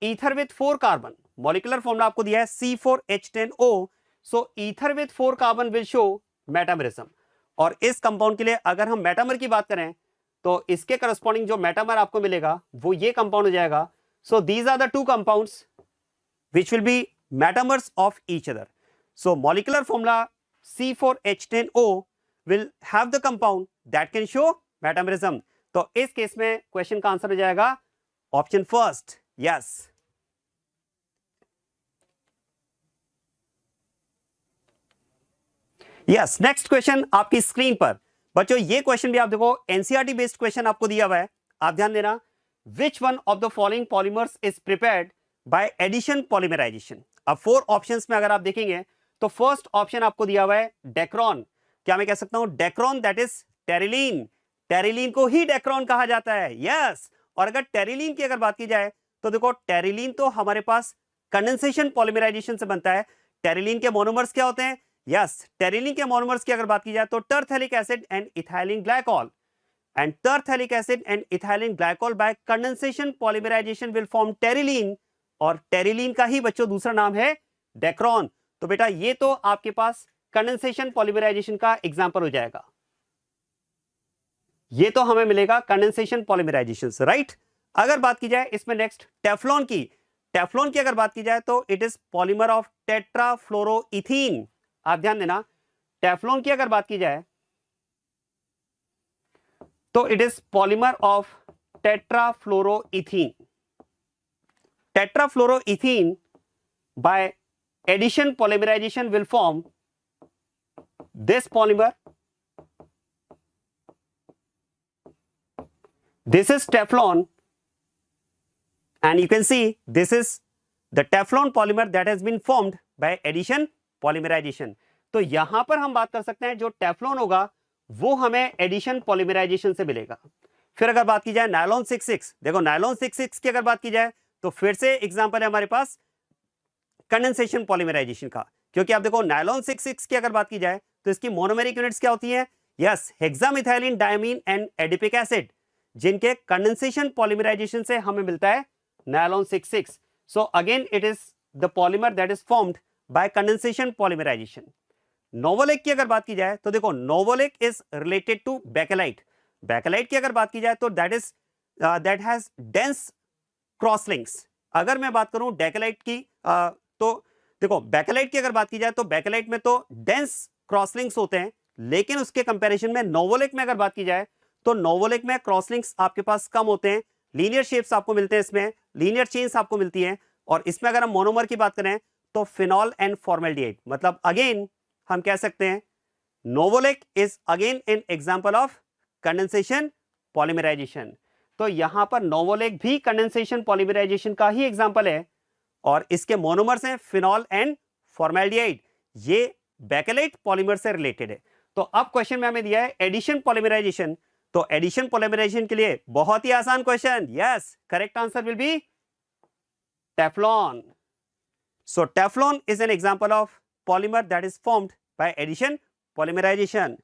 ether with 4 carbon, molecular formula आपको दिया है C4H10O, so ether with 4 carbon will show metamerism. और इस कंपाउंड के लिए अगर हम मेटामर की बात करें तो इसके करस्पॉन्डिंग जो मेटामर आपको मिलेगा वो ये कंपाउंड हो जाएगा। So these are the 2 compounds which will be metamers of each other. So molecular formula C4H10O will have the compound that can show metamerism. तो इस केस में क्वेश्चन का आंसर हो जाएगा option first, yes. Yes, next question आपकी स्क्रीन पर। बच्चों ये क्वेश्चन भी आप देखो एनसीईआरटी बेस्ड क्वेश्चन आपको दिया हुआ है। आप ध्यान देना, which one of the following polymers is prepared by addition polymerisation. अब 4 ऑप्शंस में अगर आप देखेंगे तो फर्स्ट ऑप्शन आपको दिया हुआ है डेक्रोन। क्या मैं कह सकता हूं Dacron, that is terylene, terylene को ही डेक्रोन कहा जाता है, यस। और अगर टेरिलीन की अगर बात की जाए तो देखो टेरिलीन तो हमारे पास कंडेंसेशन पॉलीमराइजेशन से बनता है। टेरिलीन के मोनोमर्स क्या होते हैं? यस, टेरिलीन के मोनोमर्स की अगर बात की जाए तो terephthalic acid and ethylene glycol, and terthalic acid and ethylene glycol by condensation polymerization will form terylene, और टेरिलीन का ही बच्चों दूसरा नाम है डेक्रोन। तो बेटा ये तो आपके पास कंडेंसेशन पॉलीमराइजेशन का एग्जांपल हो जाएगा, ये तो हमें मिलेगा कंडेंसेशन पॉलीमराइजेशन से, राइट। अगर बात की जाए इसमें नेक्स्ट टेफ्लॉन की, टेफ्लॉन की अगर बात की जाए तो it is polymer of tetrafluoroethene. आप ध्यान देना, टेफ्लॉन की अगर बात की जाए तो it is polymer of tetrafluoroethene. Tetrafluoroethene by addition polymerization will form this polymer. This is Teflon, and you can see this is the Teflon polymer that has been formed by addition polymerization. तो यहां पर हम बात कर सकते हैं जो टेफ्लॉन होगा वो हमें एडिशन पॉलीमराइजेशन से मिलेगा। फिर अगर बात की जाए नायलॉन 66, देखो नायलॉन 66 की अगर बात की जाए तो फिर से एग्जांपल है हमारे पास कंडेंसेशन पॉलीमराइजेशन का। क्योंकि आप देखो नायलॉन 6,6 की अगर बात की जाए तो इसकी मोनोमेरिक यूनिट्स क्या होती हैं? Yes, hexamethylene diamine and adipic acid, जिनके कंडेंसेशन पॉलीमराइजेशन से हमें मिलता है nylon 6,6. So again it is the polymer that is formed by condensation polymerization. Novolac की अगर बात की जाए तो देखो novolac is related to bakelite. Bakelite की अगर बात की जाए तो दैट हैज डेंस क्रॉसलिंक्स. अगर मैं बात करूं डेकेलाइट की तो देखो बेकेलाइट की अगर बात की जाए तो बेकेलाइट में तो डेंस क्रॉसलिंक्स होते हैं, लेकिन उसके कंपैरिजन में नोवोलेक में अगर बात की जाए तो नोवोलेक में क्रॉसलिंक्स आपके पास कम होते हैं, लीनियर शेप्स आपको मिलते हैं, इसमें लीनियर चेन्स आपको मिलती हैं. और इसमें अगर हम मोनोमर की बात करें तो फिनॉल एंड फॉर्मेल्डिहाइड. मतलब अगेन हम कह सकते हैं novolac is again an example of condensation polymerization. तो यहां पर नोवोलेक भी कंडेंसेशन पॉलीमराइजेशन का ही एग्जांपल है, और इसके मोनोमर्स हैं फिनॉल एंड फॉर्मेल्डिहाइड. ये बेकेलाइट पॉलीमर से रिलेटेड है. तो अब क्वेश्चन में हमें दिया है एडिशन पॉलीमराइजेशन. तो एडिशन पॉलीमराइजेशन के लिए बहुत ही आसान question. Yes, correct answer will be Teflon. So Teflon is an example of polymer that is formed by addition polymerisation.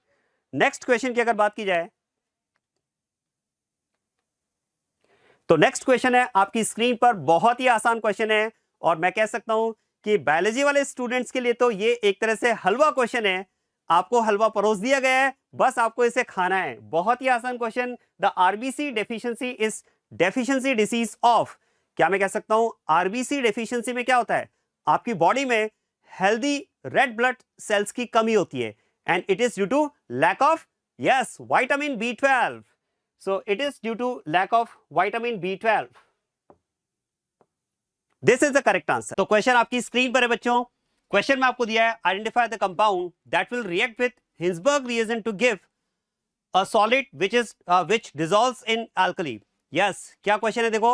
Next question की अगर बात की जाए तो नेक्स्ट क्वेश्चन है आपकी स्क्रीन पर, बहुत ही आसान क्वेश्चन है, और मैं कह सकता हूं कि बायोलॉजी वाले स्टूडेंट्स के लिए तो ये एक तरह से हलवा क्वेश्चन है. आपको हलवा परोस दिया गया है, बस आपको इसे खाना है. बहुत ही आसान question. The RBC deficiency is deficiency disease of. क्या मैं कह सकता हूं आरबीसी डेफिशिएंसी में क्या होता है? आपकी बॉडी में हेल्दी रेड ब्लड सेल्स की कमी होती है, and it is due to lack of yes vitamin B12. So it is due to lack of vitamin B12. This is the correct answer. तो क्वेश्चन आपकी स्क्रीन पर है बच्चों. क्वेश्चन में आपको दिया है identify the compound that will react with Hinsberg reagent to give a solid which dissolves in alkali. Yes, क्या क्वेश्चन है? देखो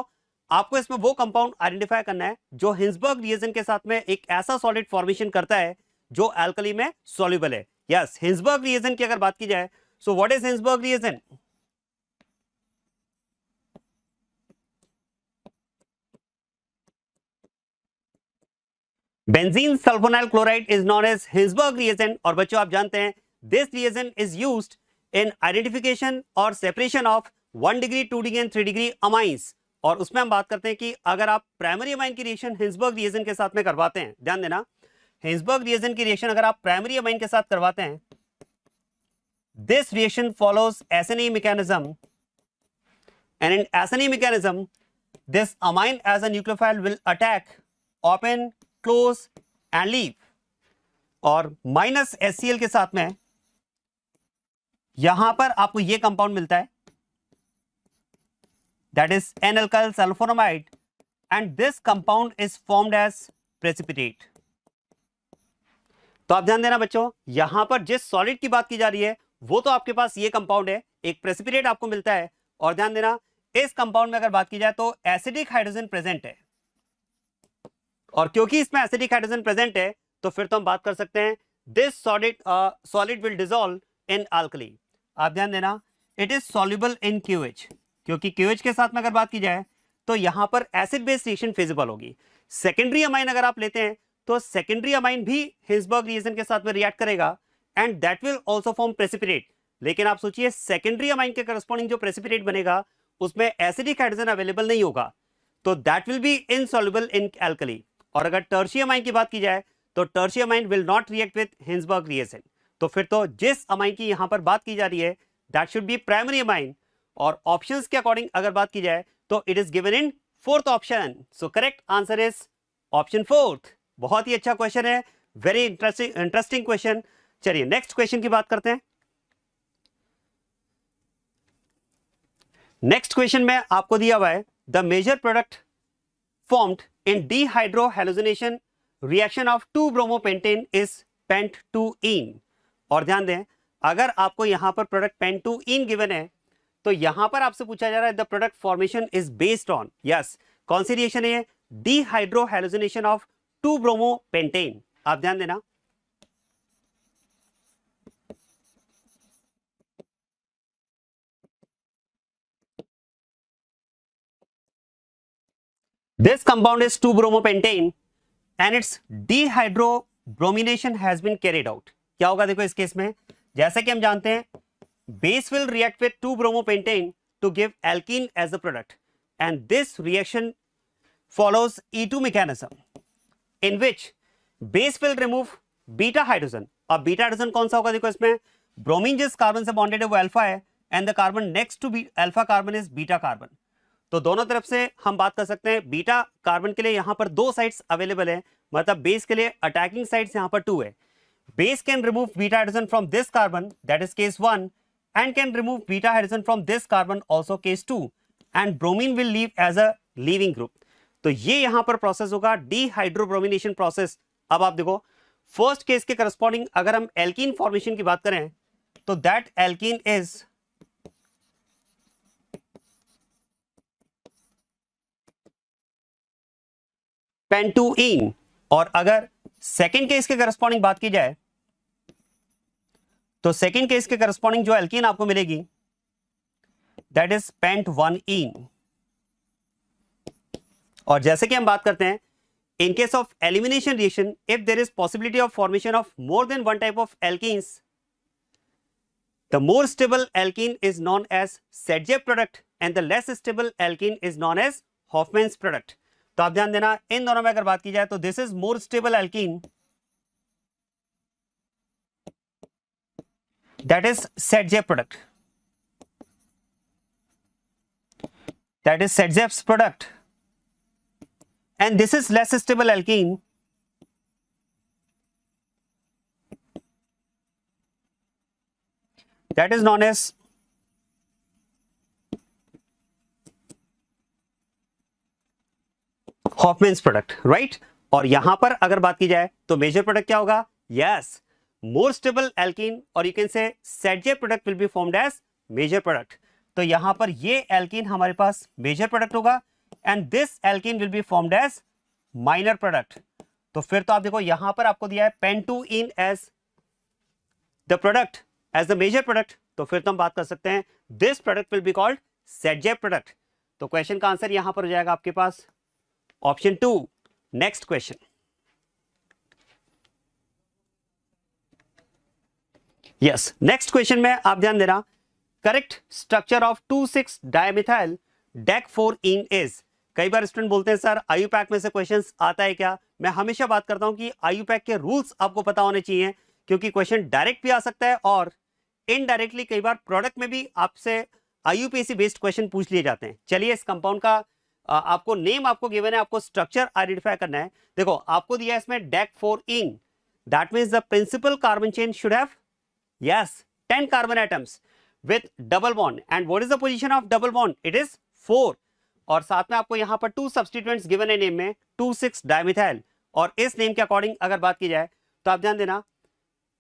आपको इसमें वो कंपाउंड आइडेंटिफाई करना है जो हिंसबर्ग रिएजेंट के साथ में एक ऐसा सॉलिड फॉर्मेशन करता है जो अल्कली में सॉल्युबल है. यस, हिंसबर्ग रिएजेंट की अगर बात की जाए so what is Hinsberg reagent? Benzene sulphonyl chloride is known as Hinsberg reagent. और बच्चों आप जानते हैं this reagent is used in identification और separation of 1 degree 2 degree and 3 degree amines. और उसमें हम बात करते हैं कि अगर आप प्राइमरी अमाइन की रिएक्शन हिंसबर्ग रिएजेंट के साथ में करवाते हैं, ध्यान देना हिंसबर्ग रिएजेंट की रिएक्शन अगर आप प्राइमरी अमाइन के साथ करवाते हैं, this reaction follows SNE mechanism, and in SNE mechanism this amine as a nucleophile will attack, open, close and leave. और माइनस HCl के साथ में यहां पर आपको यह कंपाउंड मिलता है that is N-alkyl sulfonamide, and this compound is formed as precipitate. तो आप ध्यान देना बच्चों, यहां पर जिस सॉलिड की बात की जा रही है वो तो आपके पास ये कंपाउंड है, एक प्रेसिपिटेट आपको मिलता है. और ध्यान देना इस कंपाउंड में अगर बात की जाए तो एसिडिक हाइड्रोजन प्रेजेंट है, और क्योंकि इसमें एसिडिक हाइड्रोजन प्रेजेंट है तो फिर तो हम बात कर सकते हैं this solid will dissolve in alkali. आप ध्यान देना it is soluble in QH, क्योंकि QH के साथ में अगर बात की जाए तो यहां पर एसिड बेस रिएक्शन फिजिबल होगी. सेकेंडरी अमाइन अगर आप लेते हैं तो सेकेंडरी अमाइन भी हिंसबर्ग रिएजेंट के साथ में रिएक्ट करेगा, and that will also form precipitate. लेकिन आप सोचिए सेकेंडरी अमाइन के करस्पॉन्डिंग जो प्रेसिपिटेट बनेगा उसमें एसिडिक हाइड्रोजन अवेलेबल नहीं होगा, तो that will be insoluble in alkali. और अगर टर्शियम अमाइन की बात की जाए तो tertiary amine will not react with Hinsberg reagent. तो फिर तो जिस अमाइन की यहां पर बात की जा रही है that should be primary amine. और ऑप्शंस के अकॉर्डिंग अगर बात की जाए तो it is given in fourth option. So correct answer is option fourth. बहुत ही अच्छा क्वेश्चन है, वेरी इंटरेस्टिंग क्वेश्चन. चलिए नेक्स्ट क्वेश्चन की बात करते हैं. नेक्स्ट क्वेश्चन में आपको दिया हुआ है the major product formed in dehydrohallucination reaction of 2-bromopentane is pent2ene. और ध्यान दें अगर आपको यहां पर प्रोडक्ट pent2ene गिवन है तो यहां पर आपसे पूछा जा रहा है the product formation is based on, yes कौन सी रिएक्शन है? dehydrohallucination of 2-bromopentane. आप ध्यान देना this compound is 2-bromopentane and its bromination has been carried out. क्या होगा देखो इस केस में, जैसे कि हम जानते हैं base will react with 2 bromopentane to give alkene as a product and this reaction follows E2 mechanism in which base will remove beta hydrogen। अब बीटा हाइड्रोजन कौन सा होगा देखो इसमें, ब्रोमीन जिस कार्बन से बॉन्डेड है वो अल्फा है and the carbon next to alpha carbon is beta carbon. तो दोनों तरफ से हम बात कर सकते हैं, बीटा कार्बन के लिए यहां पर 2 साइड्स अवेलेबल है, मतलब बेस के लिए अटैकिंग साइड्स यहां पर 2 है। Base can remove beta hydrogen from this carbon, that is case 1, and can remove beta hydrogen from this carbon, also case 2, and bromine will leave as a leaving group. तो ये यहां पर प्रोसेस होगा डिहाइड्रोब्रोमिनेशन प्रोसेस। अब आप देखो फर्स्ट केस के करस्पॉन्डिंग अगर हम एल्कीन फॉर्मेशन की बात करें तो दैट एल्कीन इज पेंटुईन, और अगर सेकेंड केस के करस्पॉन्डिंग बात की जाए तो सेकेंड केस के करस्पॉन्डिंग जो एल्कीन आपको मिलेगी दैट इज पेंट-1-ईन। और जैसे कि हम बात करते हैं in case of elimination reaction, if there is possibility of formation of more than one type of alkenes, the more stable alkene is known as Saytzeff product and the less stable alkene is known as Hofmann's product. तो आप ध्यान देना इन दोनों में अगर बात की जाए तो this is more stable alkene, that is Saytzeff product, that is Saytzeff's product, and this is less stable alkene, that is known as Hoffman's product, right? और यहां पर अगर बात की जाए तो मेजर प्रोडक्ट क्या होगा, yes, more stable alkene, और you can say Sedgwick product will be formed as major product। तो यहां पर ये एल्कीन हमारे पास मेजर प्रोडक्ट होगा and this alkene will be formed as minor product. तो फिर तो आप देखो यहां पर आपको दिया है pentene as the product as the major product, तो फिर तो हम बात कर सकते हैं this product will be called Saytzeff product. तो क्वेश्चन का आंसर यहां पर हो जाएगा आपके पास option 2। Next question, yes, next question में आप ध्यान देना, correct structure of 2,6 dimethyl dec four ene is. कई बार स्टूडेंट बोलते हैं सर आईयूपैक में से क्वेश्चंस आता है क्या? मैं हमेशा बात करता हूं कि आईयूपैक के रूल्स आपको पता होने चाहिए, क्योंकि क्वेश्चन डायरेक्ट भी आ सकता है और इनडायरेक्टली कई बार प्रोडक्ट में भी आपसे आईयूपीएसी बेस्ड क्वेश्चन पूछ लिए जाते हैं। चलिए इस कंपाउंड का आपको नेम आपको गिवन है, आपको स्ट्रक्चर आइडेंटिफाई करना है। देखो आपको दिया है इसमें dec four ene, that means the principal carbon chain should have yes 10 carbon atoms with double bond, and what is the position of double bond? It is 4, और साथ में आपको यहां पर 2 substituents given है नेम में 2,6 डायमिथाइल, और इस नेम के अकॉर्डिंग अगर बात की जाए तो आप ध्यान देना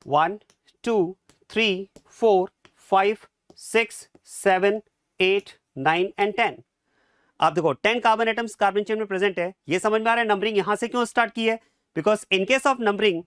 1 2 3 4 5 6 7 8 9 एंड 10। आप देखो 10 कार्बन एटम्स कार्बन चेन में प्रेजेंट है। ये समझ में आ रहा है नंबरिंग यहां से क्यों स्टार्ट की है, because in case of numbering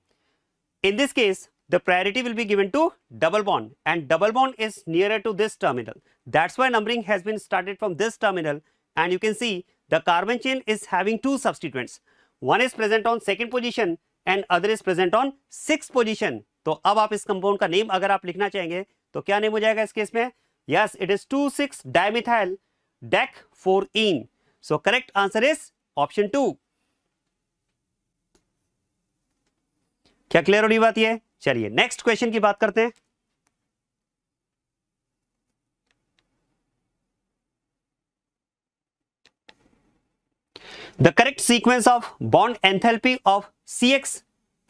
in this case the priority will be given to double bond, and double bond is nearer to this terminal, that's why numbering has been started from this terminal, and you can see the carbon chain is having 2 substituents, one is present on second position and other is present on 6th position। तो अब आप इस कंपाउंड का नेम अगर आप लिखना चाहेंगे तो क्या नेम हो जाएगा इस केस में, yes it is 2,6 dimethyl dec four ene. so correct answer is option 2। क्या क्लियर हो रही बात ये? चलिए नेक्स्ट क्वेश्चन की बात करते हैं। The correct sequence of bond enthalpy of CX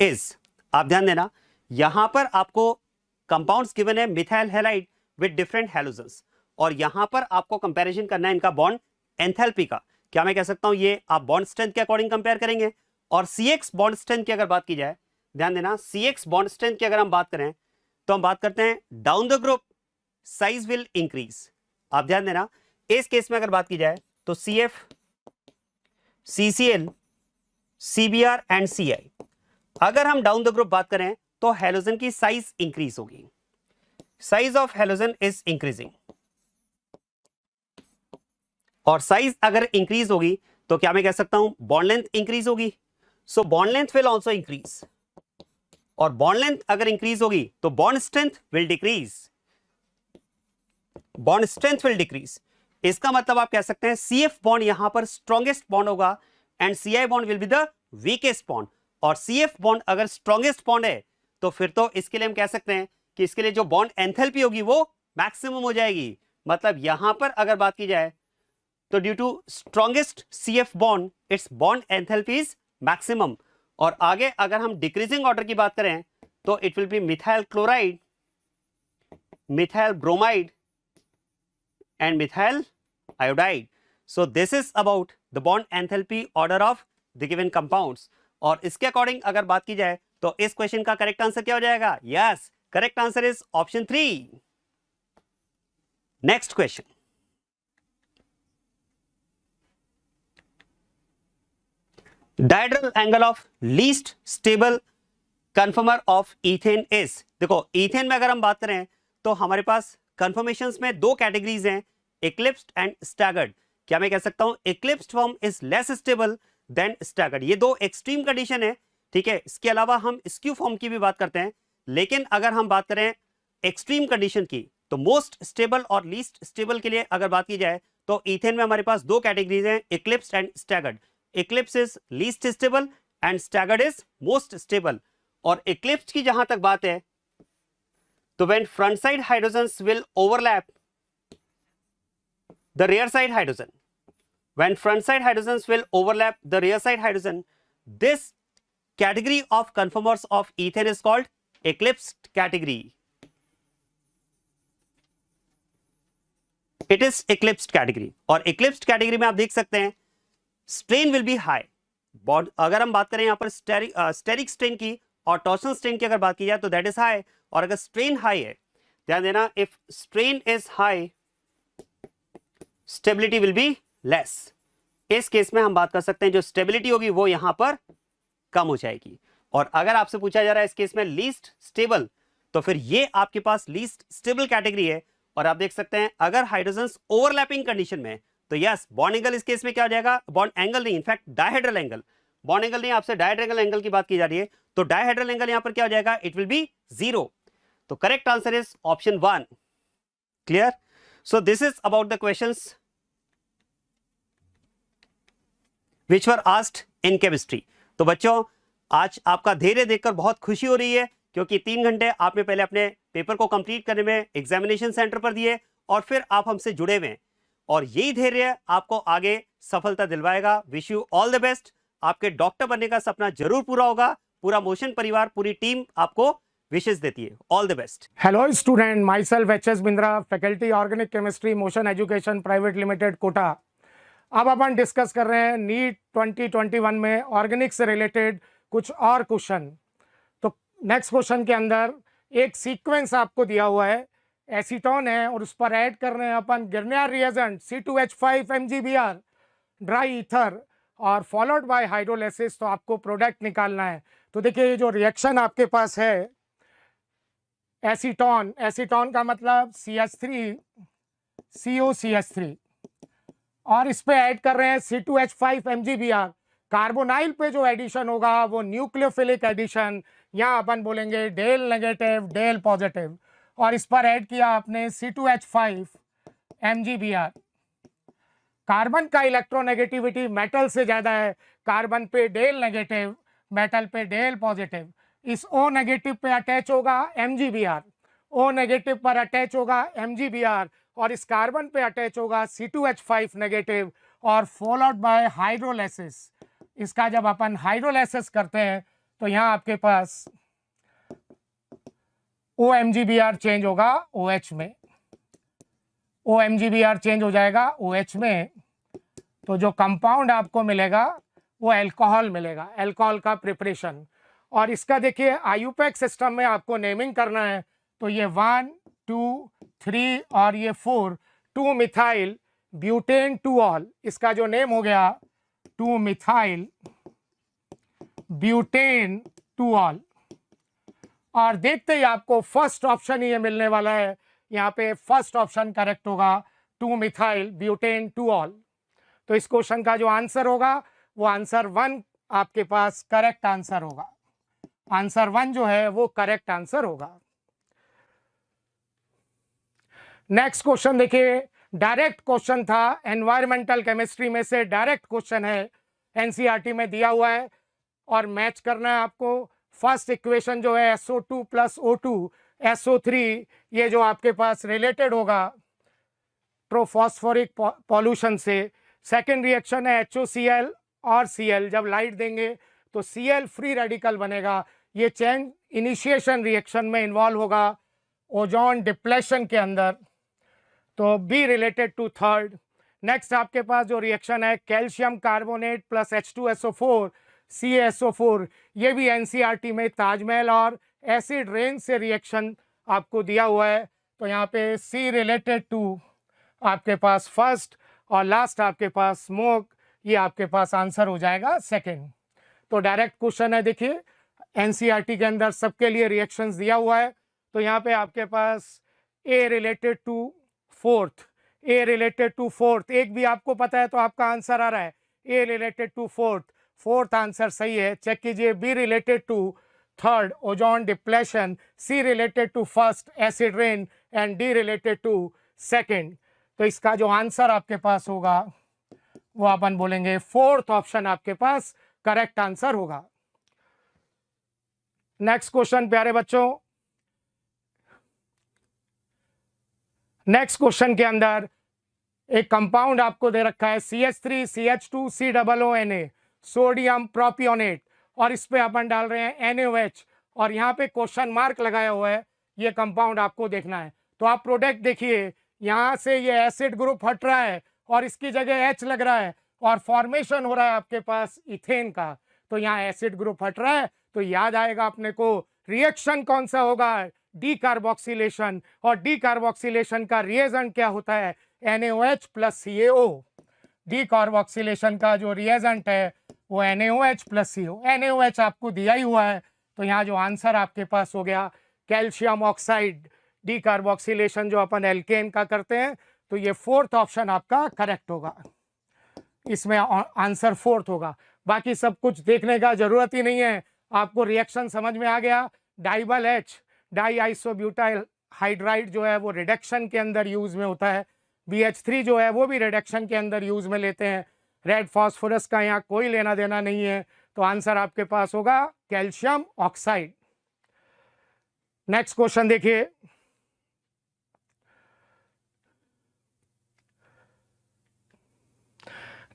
is, आप ध्यान देना यहां पर आपको कंपाउंड्स गिवन है methyl halide with different halogens, और यहां पर आपको कंपैरिजन करना है इनका बॉन्ड एंथैल्पी का। क्या मैं कह सकता हूं ये आप बॉन्ड स्ट्रेंथ के अकॉर्डिंग कंपेयर करेंगे, और CX बॉन्ड स्ट्रेंथ की अगर बात की जाए, ध्यान देना CX बॉन्ड स्ट्रेंथ की अगर हम बात करें तो हम बात करते हैं down the group size will increase. आप ध्यान देना इस केस में अगर बात की जाए तो CF CCl CBr and Ci, अगर हम डाउन द ग्रुप बात करें तो हेलोजन की साइज इंक्रीज होगी, size of halogen is increasing, और साइज अगर इंक्रीज होगी तो क्या मैं कह सकता हूं बॉन्ड लेंथ इंक्रीज होगी, so bond length will also increase. और बॉन्ड लेंथ अगर इंक्रीज होगी तो bond strength will decrease, bond strength will decrease. इसका मतलब आप कह सकते हैं CF बॉन्ड यहां पर स्ट्रॉन्गेस्ट बॉन्ड होगा and CI bond will be the weakest bond. और CF बॉन्ड अगर स्ट्रॉन्गेस्ट बॉन्ड है तो फिर तो इसके लिए हम कह सकते हैं कि इसके लिए जो बॉन्ड एंथैल्पी होगी वो मैक्सिमम हो जाएगी। मतलब यहां पर अगर बात की जाए तो due to strongest CF bond its bond enthalpy is maximum. और आगे अगर हम डिक्रीजिंग ऑर्डर की बात करें तो it will be methyl chloride, methyl bromide and methyl iodide. So this is about the bond enthalpy order of the given compounds. और इसके अकॉर्डिंग अगर बात की जाए तो इस क्वेश्चन का करेक्ट आंसर क्या हो जाएगा? Yes, correct answer is option 3। Next question, dihedral angle of least stable कन्फर्मर of ethane is. देखो ईथेन में अगर हम बात करें तो हमारे पास कन्फर्मेशंस में दो कैटेगरीज हैं, इक्लिप्स्ड एंड स्टैगर्ड। क्या मैं कह सकता हूं eclipsed form is less stable then staggered. ये दो एक्सट्रीम कंडीशन है, ठीक है। इसके अलावा हम स्क्यू फॉर्म की भी बात करते हैं, लेकिन अगर हम बात करें एक्सट्रीम कंडीशन की तो मोस्ट स्टेबल और लीस्ट स्टेबल के लिए अगर बात की जाए तो ईथेन में हमारे पास दो कैटेगरीज हैं, eclipsed and staggered. Eclipse is least stable and staggered is most stable. और इक्लिप्स्ड की जहां तक बात है तो when front side hydrogens will overlap the rear side hydrogen, when front side hydrogens will overlap the rear side hydrogen, this category of conformers of ethane is called eclipsed category. It is eclipsed category. और eclipsed category में आप देख सकते हैं strain will be high. Bond अगर हम बात करें यहाँ पर स्टेरिक स्ट्रेन की और टॉर्शनल स्ट्रेन की अगर बात की जाए तो दैट इज हाई। और अगर स्ट्रेन हाई है, ध्यान देना, if strain is high stability will be less. इस केस में हम बात कर सकते हैं जो स्टेबिलिटी होगी वो यहां पर कम हो जाएगी। और अगर आपसे पूछा जा रहा है इस केस में लीस्ट स्टेबल, तो फिर ये आपके पास लीस्ट स्टेबल कैटेगरी है। और आप देख सकते हैं अगर हाइड्रोजन्स ओवरलैपिंग कंडीशन में तो यस बॉन्ड एंगल इस केस में क्या हो जाएगा, बॉन्ड एंगल नहीं, in fact dihedral angle, bond angle नहीं, आपसे डायहेड्रल एंगल की बात की जा रही है, तो डायहेड्रल एंगल यहां पर क्या हो जाएगा, इट विल बी 0। तो correct answer is option 1। Clear? So this is about the questions which were asked in chemistry। तो बच्चों आज आपका धैर्य देखकर बहुत खुशी हो रही है, क्योंकि 3 घंटे आपने पहले अपने पेपर को कंप्लीट करने में एग्जामिनेशन सेंटर पर दिए और फिर आप हमसे जुड़े हुए हैं, और यही धैर्य आपको आगे सफलता दिलवाएगा। Wish you all the best. आपके डॉक्टर बनने का सपना जरूर पूरा होगा। पूरा मोशन परिवार, पूरी टीम आपको विशेष देती है। All the best. Hello student, myself HS Bindra, faculty organic chemistry, Motion Education Private Limited, Kota. अब अपन डिस्कस कर रहे हैं नीट 2021 में ऑर्गेनिक से रिलेटेड कुछ और क्वेश्चन। तो नेक्स्ट क्वेश्चन के अंदर एक सीक्वेंस आपको दिया हुआ है, एसीटोन है और उस पर ऐड कर रहे हैं अपन Grignard reagent C2H5 MgBr dry ether और फॉलोड बाय हाइड्रोलाइसिस। तो आपको प्रोडक्ट निकालना है। तो देखिए ये जो रिएक्शन आपके पास है एसीटोन, एसीटोन का मतलब CH3 COCH3 और इस पे ऐड कर रहे हैं C2H5 MgBr। कार्बोनाइल पे जो एडिशन होगा वो न्यूक्लियोफिलिक एडिशन, यहाँ अपन बोलेंगे डेल नेगेटिव डेल पॉजिटिव, और इस पर ऐड किया आपने C2H5 MgBr। कार्बन का इलेक्ट्रोनेगेटिविटी मेटल से ज़्यादा है, कार्बन पे डेल नेगेटिव, मेटल पे डेल पॉजिटिव। इस O नेगेटिव पे अटैच होगा MgBr, O नेगेटिव पर अटैच होगा MgBr और इस कार्बन पे अटैच होगा C2H5 नेगेटिव और फॉलोड बाय हाइड्रोलाइसिस। इसका जब अपन हाइड्रोलाइसिस करते हैं तो यहाँ आपके पास OMgBr चेंज होगा OH में, OMgBr चेंज हो जाएगा OH में। तो जो कंपाउंड आपको मिलेगा वो अल्कोहल मिलेगा, अल्कोहल का प्रिपरेशन। और इसका देखिए IUPAC सिस्टम में आपको नेमिंग करना है, तो ये 1 2 3 और ये 4, 2 मिथाइल ब्यूटेन 2 ऑल, इसका जो नेम हो गया 2 मिथाइल ब्यूटेन 2 ऑल। और देखते ही आपको फर्स्ट ऑप्शन ही ये मिलने वाला है, यहाँ पे फर्स्ट ऑप्शन करेक्ट होगा, 2 मिथाइल ब्यूटेन 2 ऑल। तो इस क्वेश्चन का जो आंसर होगा वो आंसर 1 आपके पास करेक्ट आंसर होगा। आंसर 1 जो है वो करेक्ट आंसर होगा। नेक्स्ट क्वेश्चन देखिए, डायरेक्ट क्वेश्चन था, एनवायरमेंटल केमिस्ट्री में से डायरेक्ट क्वेश्चन है, एनसीईआरटी में दिया हुआ है और मैच करना है आपको। फर्स्ट इक्वेशन जो है SO2 प्लस O2 SO3, ये जो आपके पास रिलेटेड होगा ट्रोफॉस्फोरिक पॉल्यूशन से। सेकेंड रिएक्शन है HOCl और Cl, जब लाइट देंगे तो Cl फ्री रेडिकल बनेगा, ये चेन इनिशिएशन रिएक्शन में इन्वॉल्व होगा ओजोन डिप्लेशन के अंदर, तो be related to third. Next आपके पास जो रिएक्शन है calcium carbonate plus H2SO4 CaSO4, ये भी एनसीईआरटी में ताजमहल और एसिड रेन से रिएक्शन आपको दिया हुआ है, तो यहाँ पे सी रिलेटेड टू आपके पास फर्स्ट और लास्ट आपके पास स्मोक, ये आपके पास आंसर हो जाएगा सेकंड। तो डायरेक्ट क्वेश्चन है, देखिए एनसीईआरटी के अंदर सबके लिए रिएक्शंस दिया हुआ है, तो यहाँ पे आपके पास A related to fourth, A related to fourth, एक भी आपको पता है तो आपका आंसर आ रहा है A related to fourth, fourth answer सही है। चेक कीजिए, B related to third ozone depletion, C related to first acid rain and D related to second. तो इसका जो आंसर आपके पास होगा वो अपन बोलेंगे फोर्थ ऑप्शन आपके पास करेक्ट आंसर होगा। नेक्स्ट क्वेश्चन प्यारे बच्चों, नेक्स्ट क्वेश्चन के अंदर एक कंपाउंड आपको दे रखा है CH3CH2COONA सोडियम प्रोपियोनेट, और इस पे अपन डाल रहे हैं NaOH और यहाँ पे क्वेश्चन मार्क लगाया हुआ है, ये कंपाउंड आपको देखना है। तो आप प्रोडक्ट देखिए, यहाँ से ये एसिड ग्रुप हट रहा है और इसकी जगह H लग रहा है और फॉर्मेशन हो रहा है आपके पास इथेन का, तो यहाँ एसिड ग्रुप हट रहा है, तो याद आएगा अपने को रिएक्शन कौन सा होगा, डीकार्बोक्सिलेशन, और डीकार्बोक्सिलेशन का रिएजेंट क्या होता है NaOH प्लस CaO। डीकार्बोक्सिलेशन का जो रिएजेंट है वो NaOH प्लस CO, NaOH आपको दिया ही हुआ है, तो यहाँ जो आंसर आपके पास हो गया कैल्शियम ऑक्साइड। डीकार्बोक्सिलेशन जो अपन एल्केन का करते हैं, तो ये फोर्थ ऑप्शन आपका करेक्ट होगा, इसमें आंसर फोर्थ होगा। बाकी सब कुछ देखने का जरूरत ही नहीं है, आपको रिएक्शन समझ में आ गया। डाइबल H डाई आइसोब्यूटाइल हाइड्राइड जो है वो रिडक्शन के अंदर यूज में होता है, BH3 जो है वो भी रिडक्शन के अंदर यूज में लेते हैं। रेड फास्फोरस का यहाँ कोई लेना देना नहीं है, तो आंसर आपके पास होगा कैल्शियम ऑक्साइड। नेक्स्ट क्वेश्चन देखिए,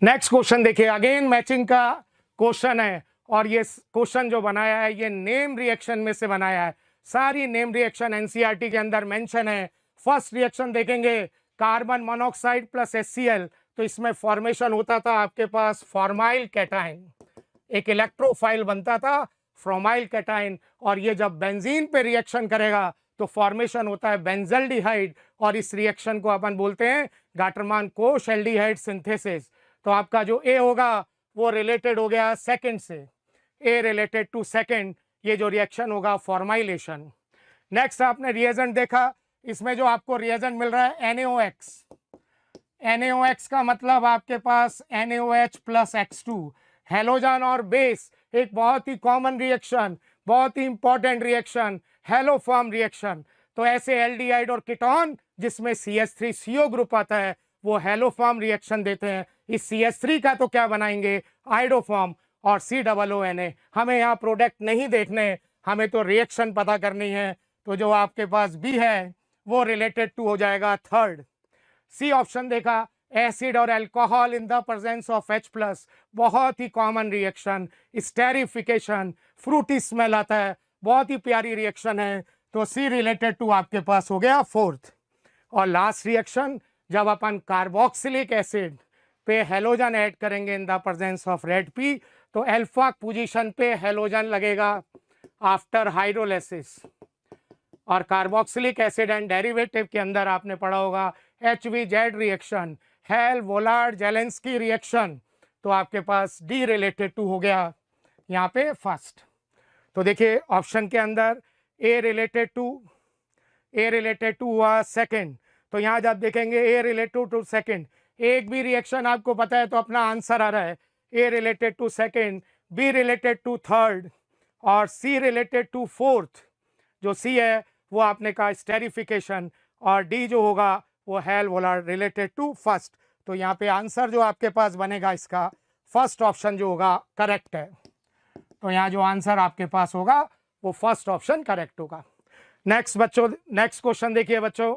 नेक्स्ट क्वेश्चन देखिए, अगेन मैचिंग का क्वेश्चन है, और ये क्वेश्चन जो बनाया है ये नेम रिएक्शन में से बनाया है। सारी नेम रिएक्शन एनसीईआरटी के अंदर मेंशन है। फर्स्ट रिएक्शन देखेंगे कार्बन मोनोऑक्साइड प्लस HCl, तो इसमें फॉर्मेशन होता था आपके पास फॉर्माइल कैटाइन, एक इलेक्ट्रोफाइल बनता था फ्रोमाइल कैटाइन, और ये जब बेंजीन पे रिएक्शन करेगा तो फॉर्मेशन होता है बेंजल्डिहाइड, और इस रिएक्शन को अपन बोलते हैं गाटरमान कोश एल्डिहाइड सिंथेसिस। तो आपका जो ए होगा वो रिलेटेड हो गया सेकंड से, ए रिलेटेड टू सेकंड, ये जो रिएक्शन होगा फॉर्माइलेशन। नेक्स्ट आपने रिएजेंट देखा, इसमें जो आपको रिएजेंट मिल रहा है NaOX, NaOX का मतलब आपके पास NaOH प्लस X2, हेलोजन और बेस, एक बहुत ही कॉमन रिएक्शन, बहुत ही important reaction, haloform reaction. तो ऐसे एल्डिहाइड और कीटोन जिसमें CH3CO ग्रुप आता है वो हेलो फॉर्म रिएक्शन देते हैं। इस CH3 का तो क्या बनाएंगे आइडोफॉर्म और COONA। हमें यहाँ प्रोडक्ट नहीं देखने, हमें तो रिएक्शन पता करनी है, तो जो आपके पास बी है वो रिलेटेड टू हो जाएगा थर्ड। सी ऑप्शन देखा, एसिड और alcohol in the presence of H+, बहुत ही common reaction, esterification, fruity smell आता है, बहुत ही प्यारी रिएक्शन है, तो सी रिलेटेड टू आपके पास हो गया फोर्थ। और लास्ट रिएक्शन जब अपन कार्बोक्सिलिक एसिड पे हेलोजन ऐड करेंगे in the presence of red P, तो अल्फा पोजीशन पे हेलोजन लगेगा आफ्टर हाइड्रोलिसिस। और कार्बोक्सिलिक एसिड एंड डेरिवेटिव के अंदर आपने पढ़ा होगा HVZ reaction, Hell Volhard Zelinsky reaction, तो आपके पास डी रिलेटेड टू हो गया यहाँ पे फर्स्ट। तो देखिए ऑप्शन के अंदर ए रिलेटेड टू हुआ सेकंड, तो यहाँ जब देखेंगे ए रिलेटेड टू सेकंड, एक भी रिएक्शन आपको पता है तो अपना आंसर आ रहा है A related to second, B related to third, और C रिलेटेड टू फोर्थ, जो C है वो आपने कहा स्टेरिफिकेशन, और D जो होगा वो हेल वोलार रिलेटेड टू फर्स्ट। तो यहाँ पे आंसर जो आपके पास बनेगा इसका फर्स्ट ऑप्शन जो होगा करेक्ट है। तो यहाँ जो आंसर आपके पास होगा वो फर्स्ट ऑप्शन करेक्ट होगा। नेक्स्ट बच्चों, नेक्स्ट क्वेश्चन देखिए बच्चों।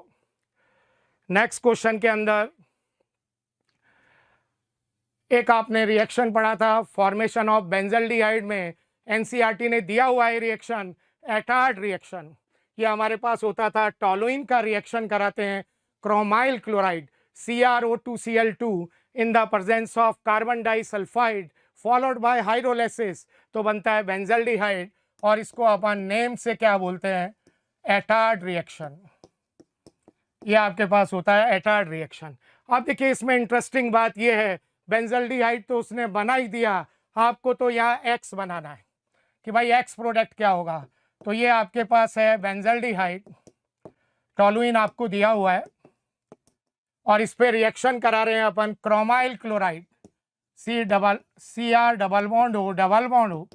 नेक्स्ट क्वेश्चन के अंदर एक आपने रिएक्शन पढ़ा था फॉर्मेशन ऑफ बेंजल्डिहाइड में, एनसीईआरटी ने दिया हुआ है रिएक्शन एटार्ड रिएक्शन। ये हमारे पास होता था टॉलुइन का रिएक्शन कराते हैं chromyl chloride CrO2Cl2 in the presence of carbon disulphide followed by hydrolysis, तो बनता है बेंजल्डिहाइड, और इसको अपन नेम से क्या बोलते हैं, एटार्ड रिएक्शन। ये आपके पास होता है एटार्ड रिएक्शन। अब देखिए इसमें इंटरेस्टिंग बात ये है, बेंजल्डिहाइड तो उसने बना ही दिया, आपको तो यहाँ एक्स बनाना है कि भाई एक्स प्रोडक्ट क्या होगा। तो ये आपके पास है बेंजल्डिहाइड, टॉलुइन आपको दिया हुआ है, और इस पे रिएक्शन करा रहे हैं अपन chromyl chloride Cr double bond O,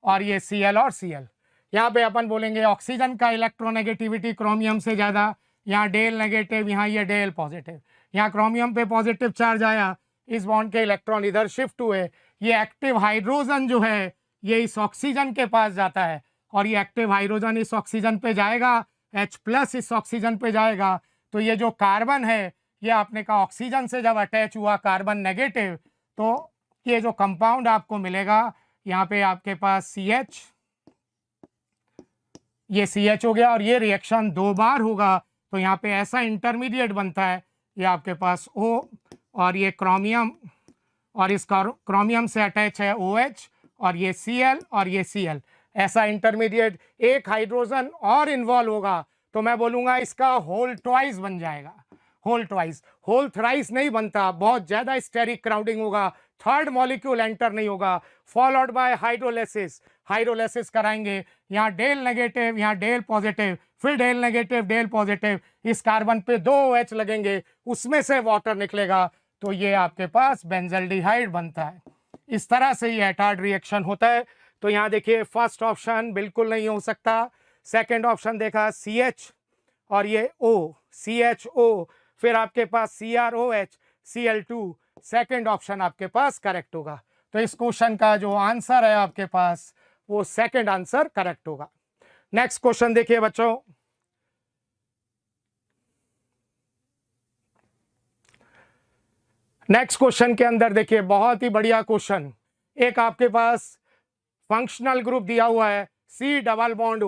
और ये Cl और Cl। यहाँ पे अपन बोलेंगे ऑक्सीजन का इलेक्ट्रोनेगेटिविटी क्रोमियम से ज़्यादा, यहाँ डेल नेगेटिव, यहाँ ये डेल पॉजिटिव। यहाँ क्रोमियम पे पॉजिटिव चार्ज आया, इस बॉन्ड के इलेक्ट्रॉन इधर शिफ्ट हुए, ये एक्टिव हाइड्रोजन जो है ये इस ऑक्सीजन के पास जाता है, और ये एक्टिव हाइड्रोजन इस ऑक्सीजन पे जाएगा, H+ इस ऑक्सीजन पे जाएगा। तो ये जो कार्बन है ये आपने कहा ऑक्सीजन से जब अटैच हुआ कार्बन नेगेटिव, तो ये जो कंपाउंड आपको मिलेगा यहाँ पे आपके पास CH, ये CH हो गया, और ये रिएक्शन 2 बार होगा, तो यहाँ पे ऐसा इंटरमीडिएट बनता है, ये आपके पास O, और ये क्रोमियम, और इस क्रोमियम से अटैच है OH, और ये Cl और ये Cl, ऐसा इंटरमीडिएट एक हाइड्रोजन और इन्वॉल्व होगा, तो मैं बोलूँगा इसका होल ट्वाइस बन जाएगा। होल ट्वाइस, होल थ्राइस नहीं बनता, बहुत ज़्यादा स्टेरिक क्राउडिंग होगा, थर्ड मॉलिक्यूल एंटर नहीं होगा, फॉलोड बाय हाइड्रोलाइसिस। हाइड्रोलाइसिस कराएंगे, यहाँ डेल नेगेटिव, यहाँ डेल पॉजिटिव, फिर डेल नेगेटिव, डेल पॉजिटिव, इस कार्बन पे 2 OH लगेंगे, उसमें से वाटर निकलेगा, तो ये आपके पास बेंजल्डिहाइड बनता है। इस तरह से ये एटार्ड रिएक्शन होता है। तो यहाँ देखिए फर्स्ट ऑप्शन बिल्कुल नहीं हो सकता, सेकंड ऑप्शन देखा CH और ये O, CHO, फिर आपके पास CrOH Cl2, सेकंड ऑप्शन आपके पास करेक्ट होगा। तो इस क्वेश्चन का जो आंसर है आपके पास वो सेकंड आंसर करेक्ट होगा। नेक्स्ट क्वेश्चन देखिए बच्चों। नेक्स्ट क्वेश्चन के अंदर देखिए बहुत ही बढ़िया क्वेश्चन, एक आपके पास फंक्शनल ग्रुप दिया हुआ है C double bond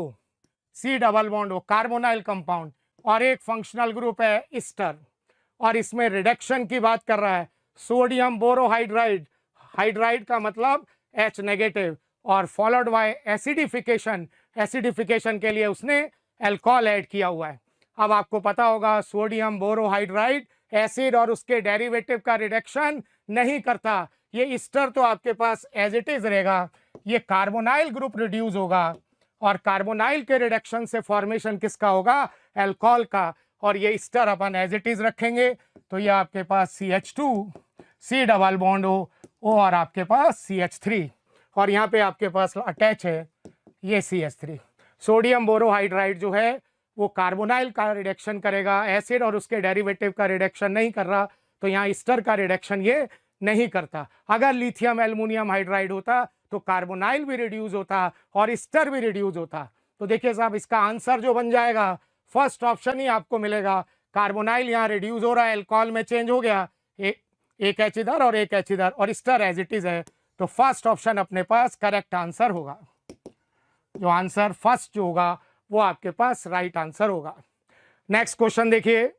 O carbonyl compound, और एक फंक्शनल ग्रुप है ईस्टर, और इसमें रिडक्शन की बात कर रहा है सोडियम बोरोहाइड्राइड, हाइड्राइड का मतलब H नेगेटिव, और फॉलोड बाय एसिडिफिकेशन, एसिडिफिकेशन के लिए उसने अल्कोहल ऐड किया हुआ है। अब आपको पता होगा सोडियम बोरोहाइड्राइड एसिड और उसके डेरिवेटिव का रिडक्शन नहीं करता, ये ईस्टर तो आपके पास एज इट इज रहेगा, ये कार्बोनाइल ग्रुप रिड्यूस होगा, और कार्बोनाइल के रिडक्शन से फॉर्मेशन किसका होगा, अल्कोहल का, और ये ईस्टर अपन एज इट इज रखेंगे, तो ये आपके पास CH2 C double bond O, और आपके पास CH3, और यहाँ पे आपके पास अटैच है ये CH3। सोडियम बोरोहाइड्राइड जो है वो कार्बोनाइल का रिडक्शन करेगा, एसिड और उसके डेरिवेटिव का रिडक्शन नहीं कर रहा, तो यहाँ ईस्टर का रिडक्शन ये नहीं करता। अगर लिथियम एल्युमिनियम हाइड्राइड होता तो कार्बोनाइल भी रिड्यूस होता और ईस्टर भी रिड्यूस होता। तो देखिए साहब इसका आंसर जो बन जाएगा फर्स्ट ऑप्शन ही आपको मिलेगा, कार्बोनाइल यहाँ रिड्यूस हो रहा है, अल्कोहल में चेंज हो गया, एक H इधर और एक H इधर, और ईस्टर एज इट इज है, तो फर्स्ट ऑप्शन अपने पास करेक्ट आंसर होगा। जो आंसर फर्स्ट जो होगा वो आपके पास राइट आंसर होगा। नेक्स्ट क्वेश्चन देखिए।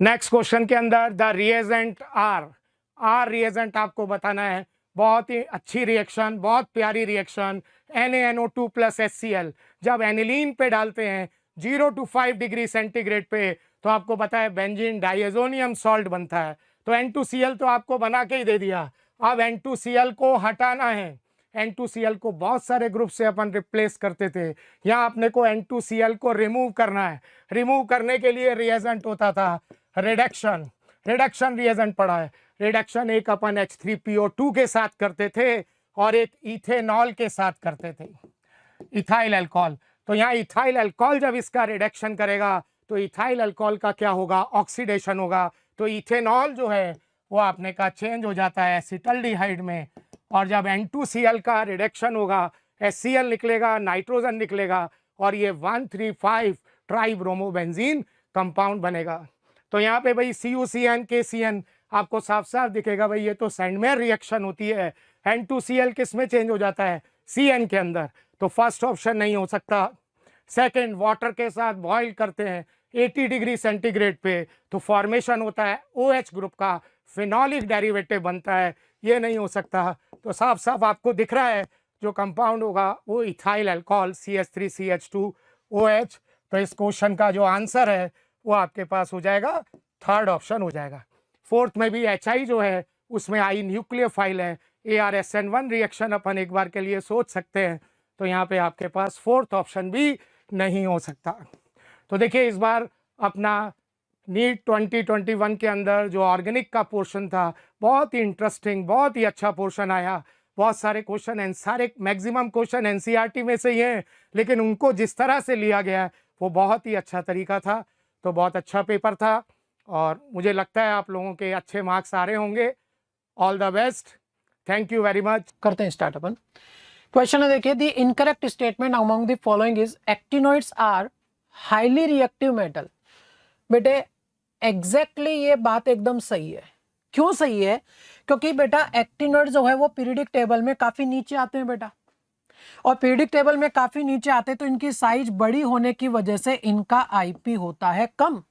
नेक्स्ट क्वेश्चन के अंदर द रिएजेंट आर रिएजेंट आपको बताना है, बहुत ही अच्छी रिएक्शन, बहुत प्यारी रिएक्शन, NaNO2 + HCl। जब एनिलीन पे डालते हैं 0 to 5 डिग्री सेंटीग्रेड पे, तो आपको पता है बेंजीन डाइएजोनियम सॉल्ट बनता है। तो N2Cl तो आपको बना के ही दे दिया, अब N2Cl को हटाना है। N2Cl को बहुत सारे ग्रुप से अपन रिप्लेस करते थे, यहाँ अपने को N2Cl को रिमूव करना है। रिमूव करने के लिए रिएजेंट होता था रिडक्शन, रिडक्शन रिएजेंट पड़ा है। रिडक्शन एक अपन H3PO2 के साथ करते थे और एक इथेनॉल के साथ करते थे, इथाइल अल्कोहल। तो यहाँ इथाइल अल्कोहल जब इसका रिडक्शन करेगा तो इथाइल अल्कोहल का क्या होगा, ऑक्सीडेशन होगा। तो इथेनॉल जो है वो आपने का चेंज हो जाता है एसिटल्डिहाइड में, और जब N2Cl का रिडक्शन होगा HCl निकलेगा, नाइट्रोजन निकलेगा और ये 1,3,5 ट्राइब्रोमोबेंजीन कंपाउंड बनेगा। तो यहाँ पे भाई CuCN KCN आपको साफ साफ दिखेगा भाई ये तो सैंडमेयर रिएक्शन होती है। N2Cl किस में चेंज हो जाता है, CN के अंदर। तो फर्स्ट ऑप्शन नहीं हो सकता। सेकंड, वाटर के साथ बॉईल करते हैं 80 डिग्री सेंटीग्रेड पे तो फॉर्मेशन होता है OH ग्रुप का, फिनॉलिक डेरिवेटिव बनता है, ये नहीं हो सकता। तो साफ साफ आपको दिख रहा है जो कंपाउंड होगा वो इथाइल अल्कोहल CH3CH2OH। तो इस क्वेश्चन का जो आंसर है वो आपके पास हो जाएगा थर्ड ऑप्शन हो जाएगा। फोर्थ में भी HI जो है उसमें I न्यूक्लियोफाइल है, ARSN1 रिएक्शन अपन एक बार के लिए सोच सकते हैं। तो यहाँ पे आपके पास फोर्थ ऑप्शन भी नहीं हो सकता। तो देखिए इस बार अपना नीट 2021 के अंदर जो ऑर्गेनिक का पोर्शन था बहुत ही इंटरेस्टिंग, बहुत ही अच्छा पोर्शन आया। बहुत सारे क्वेश्चन सारे मैक्सिमम क्वेश्चन NCERT में से ही हैं, लेकिन उनको जिस तरह से लिया गया वो बहुत ही अच्छा तरीका था। तो बहुत अच्छा पेपर था और मुझे लगता है आप लोगों के अच्छे मार्क्स आ रहे होंगे। All the best, thank you very much. करते हैं स्टार्ट अपन। क्वेश्चन है देखिए, the incorrect statement among the following is actinoids are highly reactive metal. बेटे एग्जैक्टली ये बात एकदम सही है। क्यों सही है? क्योंकि बेटा एक्टिनोइड जो है वो पीरियडिक टेबल में काफी नीचे आते हैं बेटा, और पीरियडिक टेबल में काफी नीचे आते हैं तो इनकी साइज बड़ी होने की वजह से इनका आईपी होता है कम,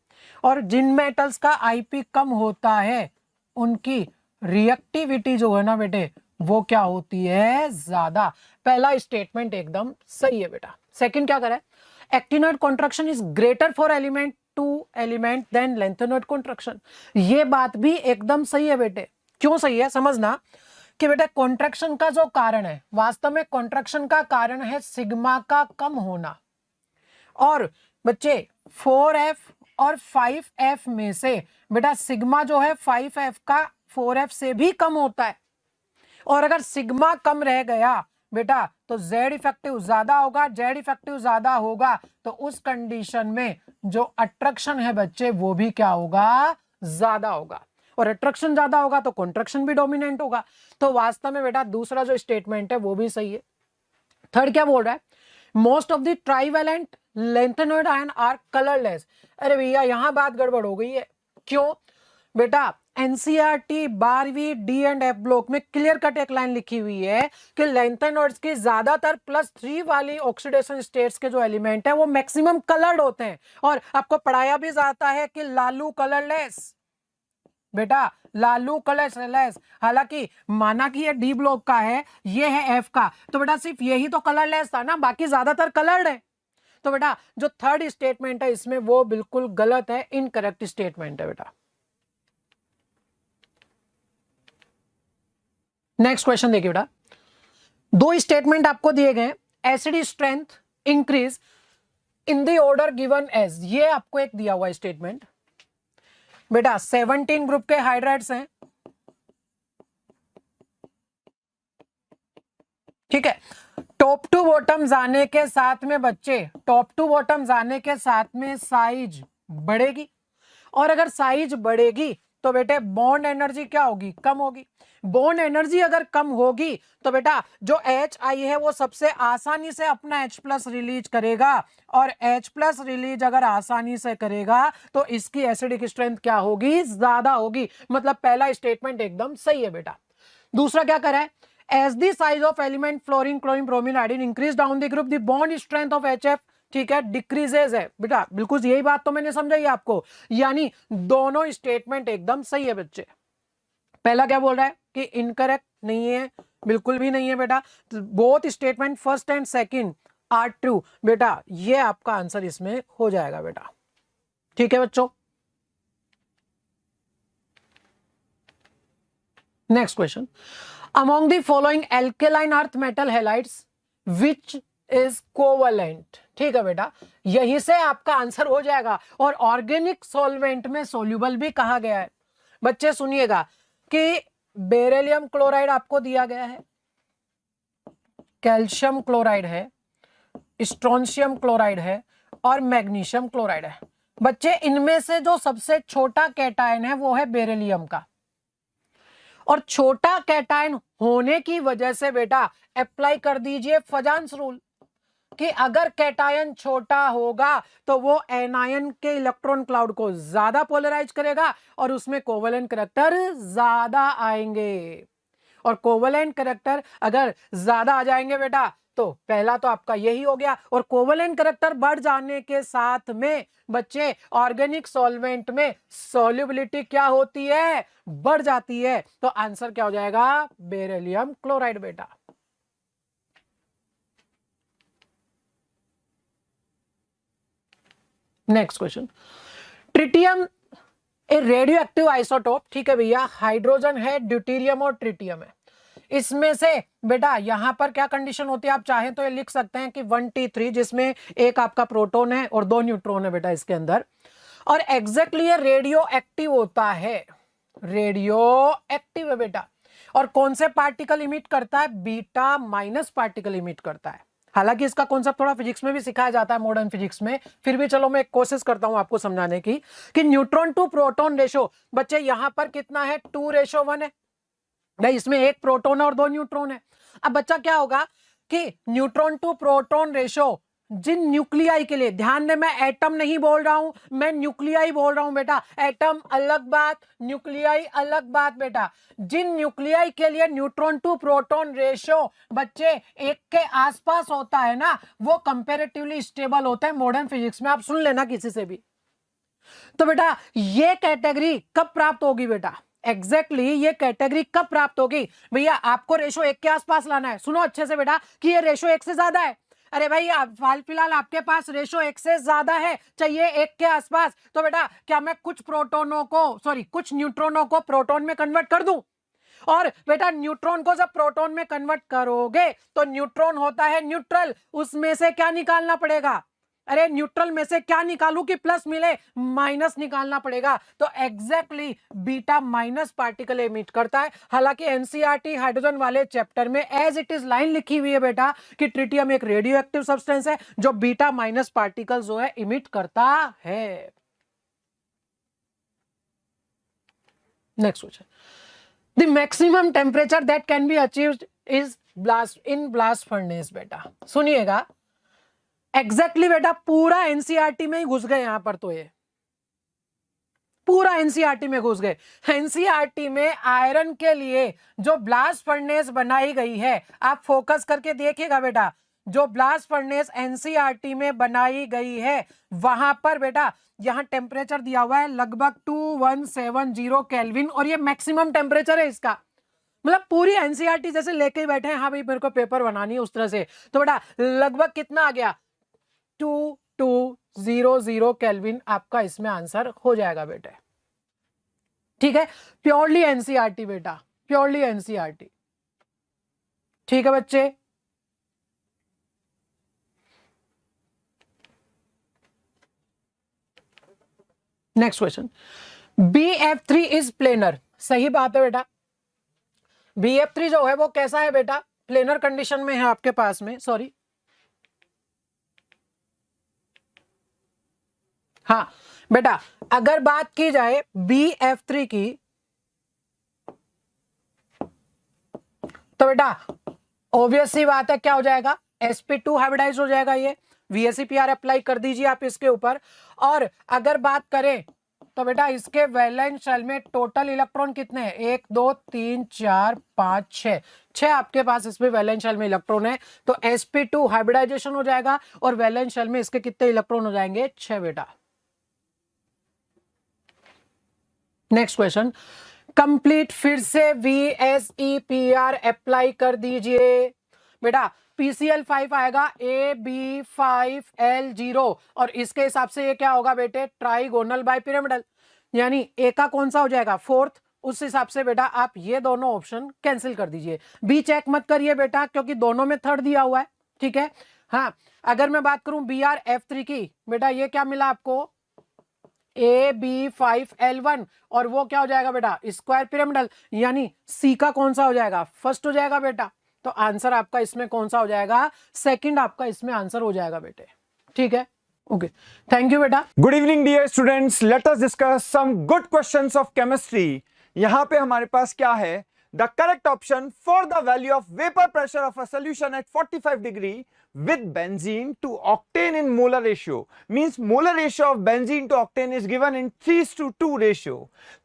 और जिन मेटल्स का आईपी कम होता है उनकी रिएक्टिविटी जो है ना बेटे वो क्या होती है, ज्यादा। पहला स्टेटमेंट एकदम सही है बेटा। सेकंड क्या करे, actinoid contraction is greater for element to element than lanthanoid contraction. ये बात भी एकदम सही है बेटे। क्यों सही है समझना कि बेटा कॉन्ट्रैक्शन का जो कारण है, वास्तव में कॉन्ट्रैक्शन का कारण है सिग्मा का कम होना, और बच्चे 4F और 5F में से बेटा सिग्मा जो है 5F का 4F से भी कम होता है, और अगर सिग्मा कम रह गया बेटा तो Z इफेक्टिव ज्यादा होगा। Z इफेक्टिव ज्यादा होगा तो उस कंडीशन में जो अट्रैक्शन है बच्चे वो भी क्या होगा, ज्यादा होगा, और अट्रैक्शन ज्यादा होगा तो कॉन्ट्रैक्शन भी डोमिनेंट होगा। तो वास्तव में बेटा दूसरा जो स्टेटमेंट है वो भी सही है। थर्ड क्या बोल रहा है, most of the trivalent lanthanoid ion are colourless. अरे भैया यहां बात गड़बड़ हो गई है। क्यों बेटा, NCERT 12वीं D एंड F ब्लॉक में क्लियर कट एक लाइन लिखी हुई है कि लेंथेनोइड्स की ज्यादातर +3 वाली ऑक्सीडेशन स्टेट्स के जो एलिमेंट है वो मैक्सिमम कलर्ड होते हैं, और आपको पढ़ाया भी जाता है कि लालू कलरलेस। बेटा लालू कलरलेस, हालांकि माना कि ये D ब्लॉक का है, ये है F का, तो बेटा सिर्फ यही तो कलरलेस था ना, बाकी ज्यादातर कलर्ड है। तो बेटा जो थर्ड स्टेटमेंट है इसमें वो बिल्कुल गलत है, इनकरेक्ट स्टेटमेंट है बेटा। नेक्स्ट क्वेश्चन देखिए बेटा, दो स्टेटमेंट आपको दिए गए, acid strength increase in the order given as. ये आपको एक दिया हुआ स्टेटमेंट बेटा, 17 ग्रुप के हाइड्राइड्स हैं, ठीक है। टॉप टू बॉटम जाने के साथ में बच्चे, टॉप टू बॉटम जाने के साथ में साइज बढ़ेगी, और अगर साइज बढ़ेगी तो बेटे बॉन्ड एनर्जी क्या होगी, कम होगी। बॉन्ड एनर्जी अगर कम होगी तो बेटा जो HI है वो सबसे आसानी से अपना H+ रिलीज करेगा, और H+ रिलीज अगर आसानी से करेगा तो इसकी एसिडिक स्ट्रेंथ क्या होगी, ज्यादा होगी। मतलब पहला स्टेटमेंट एकदम सही है बेटा। दूसरा क्या करा है, as the size of element fluorine chlorine bromine iodine increase down the group the bond strength of HF, ठीक है, डिक्रीजेज है बेटा। बिल्कुल यही बात तो मैंने समझाई आपको, यानी दोनों स्टेटमेंट एकदम सही है बच्चे। पहला क्या बोल रहा है कि इनकरेक्ट नहीं है, बिल्कुल भी नहीं है बेटा। Both statement first and second are true बेटा, ये आपका आंसर इसमें हो जाएगा बेटा, ठीक है बच्चों। Next question, among the following alkaline earth metal halides which is covalent, ठीक है बेटा, यहीं से आपका आंसर हो जाएगा। और ऑर्गेनिक सॉल्वेंट में सोल्यूबल भी कहा गया है। बच्चे सुनिएगा, कि बेरिलियम क्लोराइड आपको दिया गया है, कैल्शियम क्लोराइड है, स्ट्रोंशियम क्लोराइड है और मैग्नीशियम क्लोराइड है। बच्चे इनमें से जो सबसे छोटा कैटायन है वो है बेरिलियम का, और छोटा कैटायन होने की वजह से बेटा अप्लाई कर दीजिए फजान्स रूल कि अगर कैटायन छोटा होगा तो वो एनायन के इलेक्ट्रॉन क्लाउड को ज्यादा पोलराइज करेगा और उसमें कोवेलेंट करैक्टर ज्यादा आएंगे, और कोवेलेंट करैक्टर अगर ज्यादा आ जाएंगे बेटा तो पहला तो आपका यही हो गया, और कोवेलेंट करैक्टर बढ़ जाने के साथ में बच्चे ऑर्गेनिक सॉल्वेंट में सॉल्युबिलिटी क्या होती है, बढ़ जाती है। तो आंसर क्या हो जाएगा, बेरिलियम क्लोराइड बेटा। नेक्स्ट क्वेश्चन, ट्रिटियम ए रेडियो एक्टिव आइसोटोप, ठीक है भैया, हाइड्रोजन है, ड्यूटेरियम और ट्रिटियम है। इसमें से बेटा यहां पर क्या कंडीशन होती है, आप चाहें तो ये लिख सकते हैं कि 1t3 जिसमें एक आपका प्रोटॉन है और 2 न्यूट्रॉन है बेटा इसके अंदर, और एग्जैक्टली ये रेडियो एक्टिव होता है, रेडियो एक्टिव है बेटा। और कौन से पार्टिकल इमिट करता है, बीटा माइनस पार्टिकल इमिट करता है। हालांकि इसका कॉन्सेप्ट थोड़ा फिजिक्स में भी सिखाया जाता है, मॉडर्न फिजिक्स में, फिर भी चलो मैं एक कोशिश करता हूं आपको समझाने की कि न्यूट्रॉन टू प्रोटॉन रेशो बच्चे यहां पर कितना है, 2:1 है भाई, इसमें एक प्रोटॉन और 2 न्यूट्रॉन है। अब बच्चा क्या होगा कि न्यूट्रॉन टू प्रोटॉन रेशो जिन न्यूक्लियाई के लिए, ध्यान दे मैं एटम नहीं बोल रहा हूं, मैं न्यूक्लियाई बोल रहा हूं बेटा, एटम अलग बात, न्यूक्लियाई अलग बात बेटा। जिन न्यूक्लियाई के लिए न्यूट्रॉन टू प्रोटॉन रेशो बच्चे 1 के आसपास होता है ना, वो कंपैरेटिवली स्टेबल होता है मॉडर्न फिजिक्स में, आप सुन लेना किसी से भी। तो बेटा ये कैटेगरी कब प्राप्त होगी बेटा, एग्जैक्टली ये कैटेगरी कब प्राप्त होगी भैया, आपको रेशो 1 के आसपास लाना है। सुनो अच्छे से बेटा कि ये रेशो 1 से ज्यादा है, अरे भाई हाल फिलहाल आपके पास रेशो 1 से ज्यादा है, चाहिए 1 के आसपास, तो बेटा क्या मैं कुछ प्रोटोनों को, सॉरी कुछ न्यूट्रॉनों को प्रोटॉन में कन्वर्ट कर दूं, और बेटा न्यूट्रॉन को जब प्रोटॉन में कन्वर्ट करोगे तो न्यूट्रॉन होता है न्यूट्रल, उसमें से क्या निकालना पड़ेगा, अरे न्यूट्रल में से क्या निकालूं कि प्लस मिले, माइनस निकालना पड़ेगा। तो exactly beta minus particle emit करता है। हालांकि एनसीईआरटी हाइड्रोजन वाले चैप्टर में एज इट इज लाइन लिखी हुई है बेटा कि ट्रिटियम एक रेडियो एक्टिव सब्सटेंस है जो बीटा माइनस पार्टिकल जो है इमिट करता है। Next question, the maximum temperature that can be achieved is blast furnace बेटा। सुनिएगा एग्जैक्टली बेटा पूरा एनसीईआरटी में ही घुस गए यहां पर, तो ये पूरा एनसीईआरटी में घुस गए। एनसीईआरटी में आयरन के लिए जो ब्लास्ट फर्नेस बनाई गई है, आप फोकस करके देखिएगा बेटा, जो ब्लास्ट फर्नेस एनसीईआरटी में बनाई गई है वहां पर बेटा यहां टेम्परेचर दिया हुआ है लगभग 2170 केल्विन, और ये मैक्सिमम टेम्परेचर है इसका। मतलब पूरी एनसीईआरटी जैसे लेके ही बैठे हैं, हाँ भाई मेरे को पेपर बनानी है उस तरह से, तो बेटा लगभग कितना आ गया, 2200 केल्विन आपका इसमें आंसर हो जाएगा बेटे। ठीक है, प्योरली एनसीईआरटी बेटा, प्योरली एनसीईआरटी। ठीक है बच्चे, next question, BF3 is planar. सही बात है बेटा, BF3 जो है वो कैसा है बेटा, प्लेनर कंडीशन में है आपके पास में, सॉरी हाँ बेटा, अगर बात की जाए BF3 की तो बेटा ऑब्वियस सी बात है क्या हो जाएगा, sp2 हाइब्रिडाइज हो जाएगा, ये VSEPR अप्लाई कर दीजिए आप इसके ऊपर। और अगर बात करें तो बेटा इसके वैलेंस शेल में टोटल इलेक्ट्रॉन कितने हैं, 1 2 3 4 5 6 आपके पास इसमें वैलेंस शेल में इलेक्ट्रॉन है, तो sp2 हाइब्रिडाइजेशन हो जाएगा और वैलेंस शेल में इसके कितने इलेक्ट्रॉन हो जाएंगे, 6 बेटा। नेक्स्ट क्वेश्चन, कंप्लीट फिर से VSEPR अप्लाई कर दीजिए बेटा। PCl5 आएगा AB5L0 और इसके हिसाब से ये क्या होगा बेटे, ट्राइगोनल बाइपिरामिडल, यानी ए का कौन सा हो जाएगा, 4th। उस हिसाब से बेटा आप ये दोनों ऑप्शन कैंसिल कर दीजिए, बी चेक मत करिए बेटा क्योंकि दोनों में 3rd दिया हुआ है। ठीक है, हाँ अगर मैं बात करूं BrF3 की बेटा, ये क्या मिला आपको, AB5L1 और वो क्या हो जाएगा बेटा, स्क्वायर पिरामिडल, यानी सी का कौन सा हो जाएगा, फर्स्ट हो जाएगा बेटा। तो आंसर आपका इसमें कौन सा हो जाएगा, सेकंड आपका इसमें आंसर हो जाएगा बेटे। ठीक है, ओके, थैंक यू बेटा। Good evening dear students, let us discuss some good questions of chemistry. यहां पे हमारे पास क्या है, the correct option for the value of vapour pressure of a solution at 45 degree with benzene to octane in molar ratio, means molar ratio of benzene to octane is given in 3:2 ratio।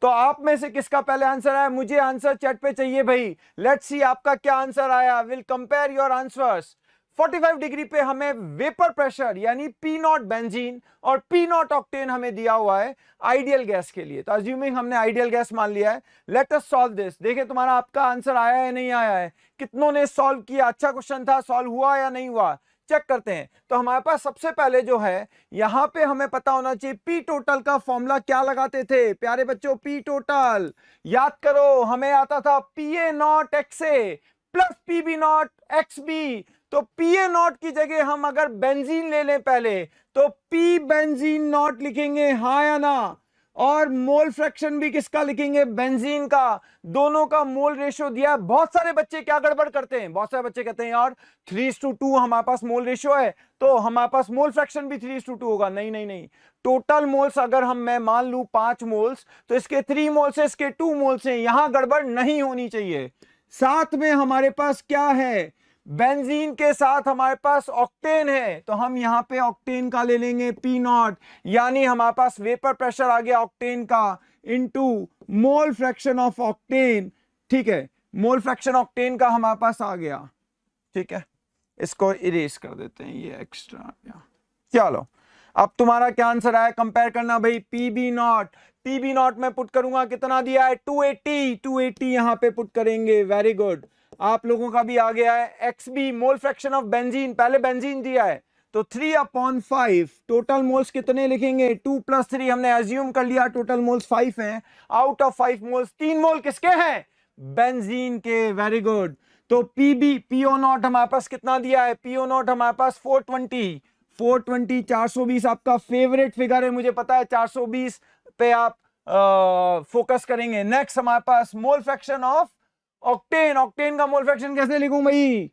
तो आप में से किसका पहले आंसर आया, मुझे आंसर चैट पे चाहिए भाई। लेट्स सी आपका क्या आंसर आया, will compare your answers. 45 degree पे हमें वेपर प्रेशर यानी पी नॉट बेंजीन और पी नॉट ऑक्टेन हमें दिया हुआ है आइडियल गैस के लिए। तो अज्यूमिंग हमने आइडियल गैस मान लिया है, लेट अस सॉल्व दिस। देखिए तुम्हारा आपका आंसर आया है नहीं आया है, कितनों ने सॉल्व किया, अच्छा क्वेश्चन था, सॉल्व हुआ या नहीं हुआ, चेक करते हैं। तो हमारे पास सबसे पहले जो है यहां पे हमें पता होना चाहिए पी टोटल का फॉर्मूला क्या लगाते थे प्यारे बच्चों। पी टोटल याद करो, हमें आता था P A naught X A plus P B naught X B. तो पी ए नॉट की जगह हम अगर बेंजीन ले लें पहले, तो पी बेंजीन नॉट लिखेंगे, हाँ या ना, और मोल फ्रैक्शन भी किसका लिखेंगे, बेंजीन का। दोनों का मोल रेशियो दिया है। बहुत सारे बच्चे क्या गड़बड़ करते हैं, बहुत सारे बच्चे कहते हैं यार 3:2 हमारे पास मोल रेशियो है तो हमारे पास मोल फ्रैक्शन भी 3:2 होगा। नहीं नहीं नहीं, टोटल मोल्स अगर मैं मान लूं 5 मोल्स, तो इसके 3 मोल्स है, इसके 2 मोल्स हैं, यहां गड़बड़ नहीं होनी चाहिए। साथ में हमारे पास क्या है, बेंजीन के साथ हमारे पास ऑक्टेन है, तो हम यहां पे ऑक्टेन का ले लेंगे पी नॉट, यानी हमारे पास वेपर प्रेशर आ गया ऑक्टेन का into mole fraction of octane. ठीक है, मोल फ्रैक्शन ऑक्टेन का हमारे पास आ गया। ठीक है, इसको इरेज कर देते हैं, ये एक्स्ट्रा आ गया। चलो अब तुम्हारा क्या आंसर आया, कंपेयर करना भाई। पीबी नॉट में पुट करूंगा, कितना दिया है 280 यहां पे पुट करेंगे, वेरी गुड। आप लोगों का भी आ गया है। XB mole fraction of benzene, पहले बेंजीन दिया है तो 3/5, टोटल मोल्स कितने लिखेंगे, 2 + 3 हमने अज्यूम कर लिया, टोटल मोल्स 5 हैं। आउट ऑफ 5 मोल्स 3 मोल किसके हैं, बेंजीन के, वेरी गुड। तो PO नॉट हमारे पास कितना दिया है, PO नॉट हमारे पास 420 420 आपका फेवरेट फिगर है, मुझे पता है 420 पे आप फोकस करेंगे। नेक्स्ट हमारे पास मोल फ्रैक्शन ऑफ ऑक्टेन का मोल फ्रैक्शन कैसे लिखूं भाई,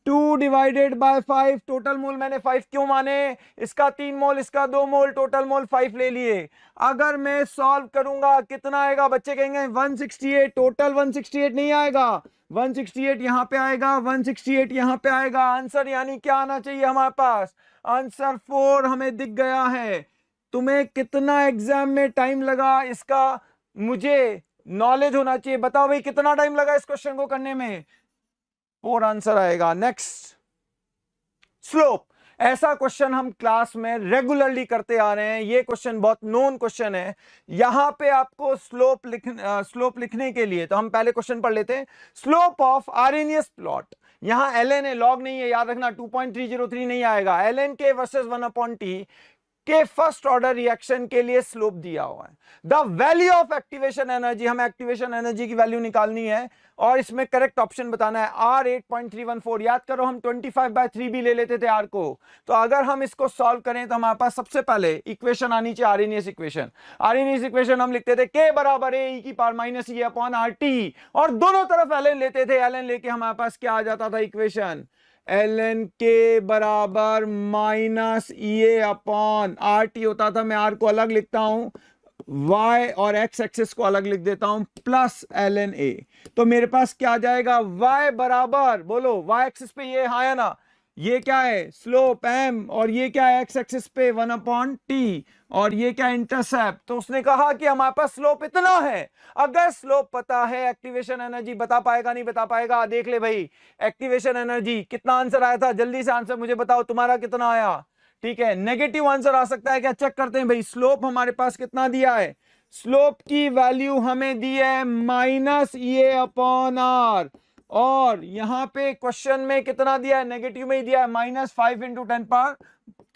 2/5, टोटल मोल मैंने 5 क्यों माने, इसका 3 मोल, इसका 2 मोल, टोटल मोल 5 ले लिए। अगर मैं सॉल्व करूंगा कितना आएगा, बच्चे कहेंगे 168, टोटल 168 नहीं आएगा, 168 यहां पे आएगा, 168 यहां पे आएगा। आंसर यानी क्या आना चाहिए हमारे पास, आंसर 4 हमें दिख गया है। तुम्हें कितना एग्जाम में टाइम लगा इसका मुझे नॉलेज होना चाहिए, बताओ भाई कितना टाइम लगा इस क्वेश्चन को करने में, 4 आंसर आएगा। नेक्स्ट स्लोप, ऐसा क्वेश्चन हम क्लास में रेगुलरली करते आ रहे हैं, ये क्वेश्चन बहुत नोन क्वेश्चन है। यहां पे आपको स्लोप लिखने के लिए तो हम पहले क्वेश्चन पढ़ लेते हैं। स्लोप ऑफ आर्हेनियस प्लॉट, यहां ln है, लॉग नहीं है, याद रखना 2.303 नहीं आएगा। ln के वर्सेस 1/t के फर्स्ट ऑर्डर रिएक्शन के लिए स्लोप दिया हुआ है। The value of activation energy, हमें एक्टिवेशन एनर्जी की वैल्यू निकालनी है और इसमें करेक्ट ऑप्शन बताना है। R 8.314, याद करो हम 25/3 भी ले लेते थे R को। तो अगर हम इसको सॉल्व करें तो हमारे पास सबसे पहले इक्वेशन आनी चाहिए आर्हेनियस इक्वेशन। आर्हेनियस इक्वेशन हम लिखते थे K बराबर है e⁻⁻⁸ और दोनों तरफ ln लेते थे, ln लेके हमारे पास क्या आ जाता था इक्वेशन, ln के बराबर -EA/RT होता था। मैं R को अलग लिखता हूं, y और x एक्सिस को अलग लिख देता हूं, प्लस ln A। तो मेरे पास क्या आ जाएगा, y बराबर, बोलो y एक्सिस पे ये, हाँ या ना, ये क्या है स्लोप m, और ये क्या है x एक्सिस पे 1/t, और ये क्या इंटरसेप्ट। तो उसने कहा कि हमारे पास स्लोप इतना है। अगर स्लोप पता है एक्टिवेशन एनर्जी बता पाएगा नहीं बता पाएगा, देख ले भाई एक्टिवेशन एनर्जी कितना आंसर आया था, जल्दी से आंसर मुझे बताओ, तुम्हारा कितना आया। ठीक है, नेगेटिव आंसर आ सकता है क्या, चेक करते हैं भाई। स्लोप हमारे पास कितना दिया है, स्लोप की वैल्यू हमें दी है -EA/R, और यहां पे क्वेश्चन में कितना दिया है, नेगेटिव में ही दिया है, -5 × 10⁻⁴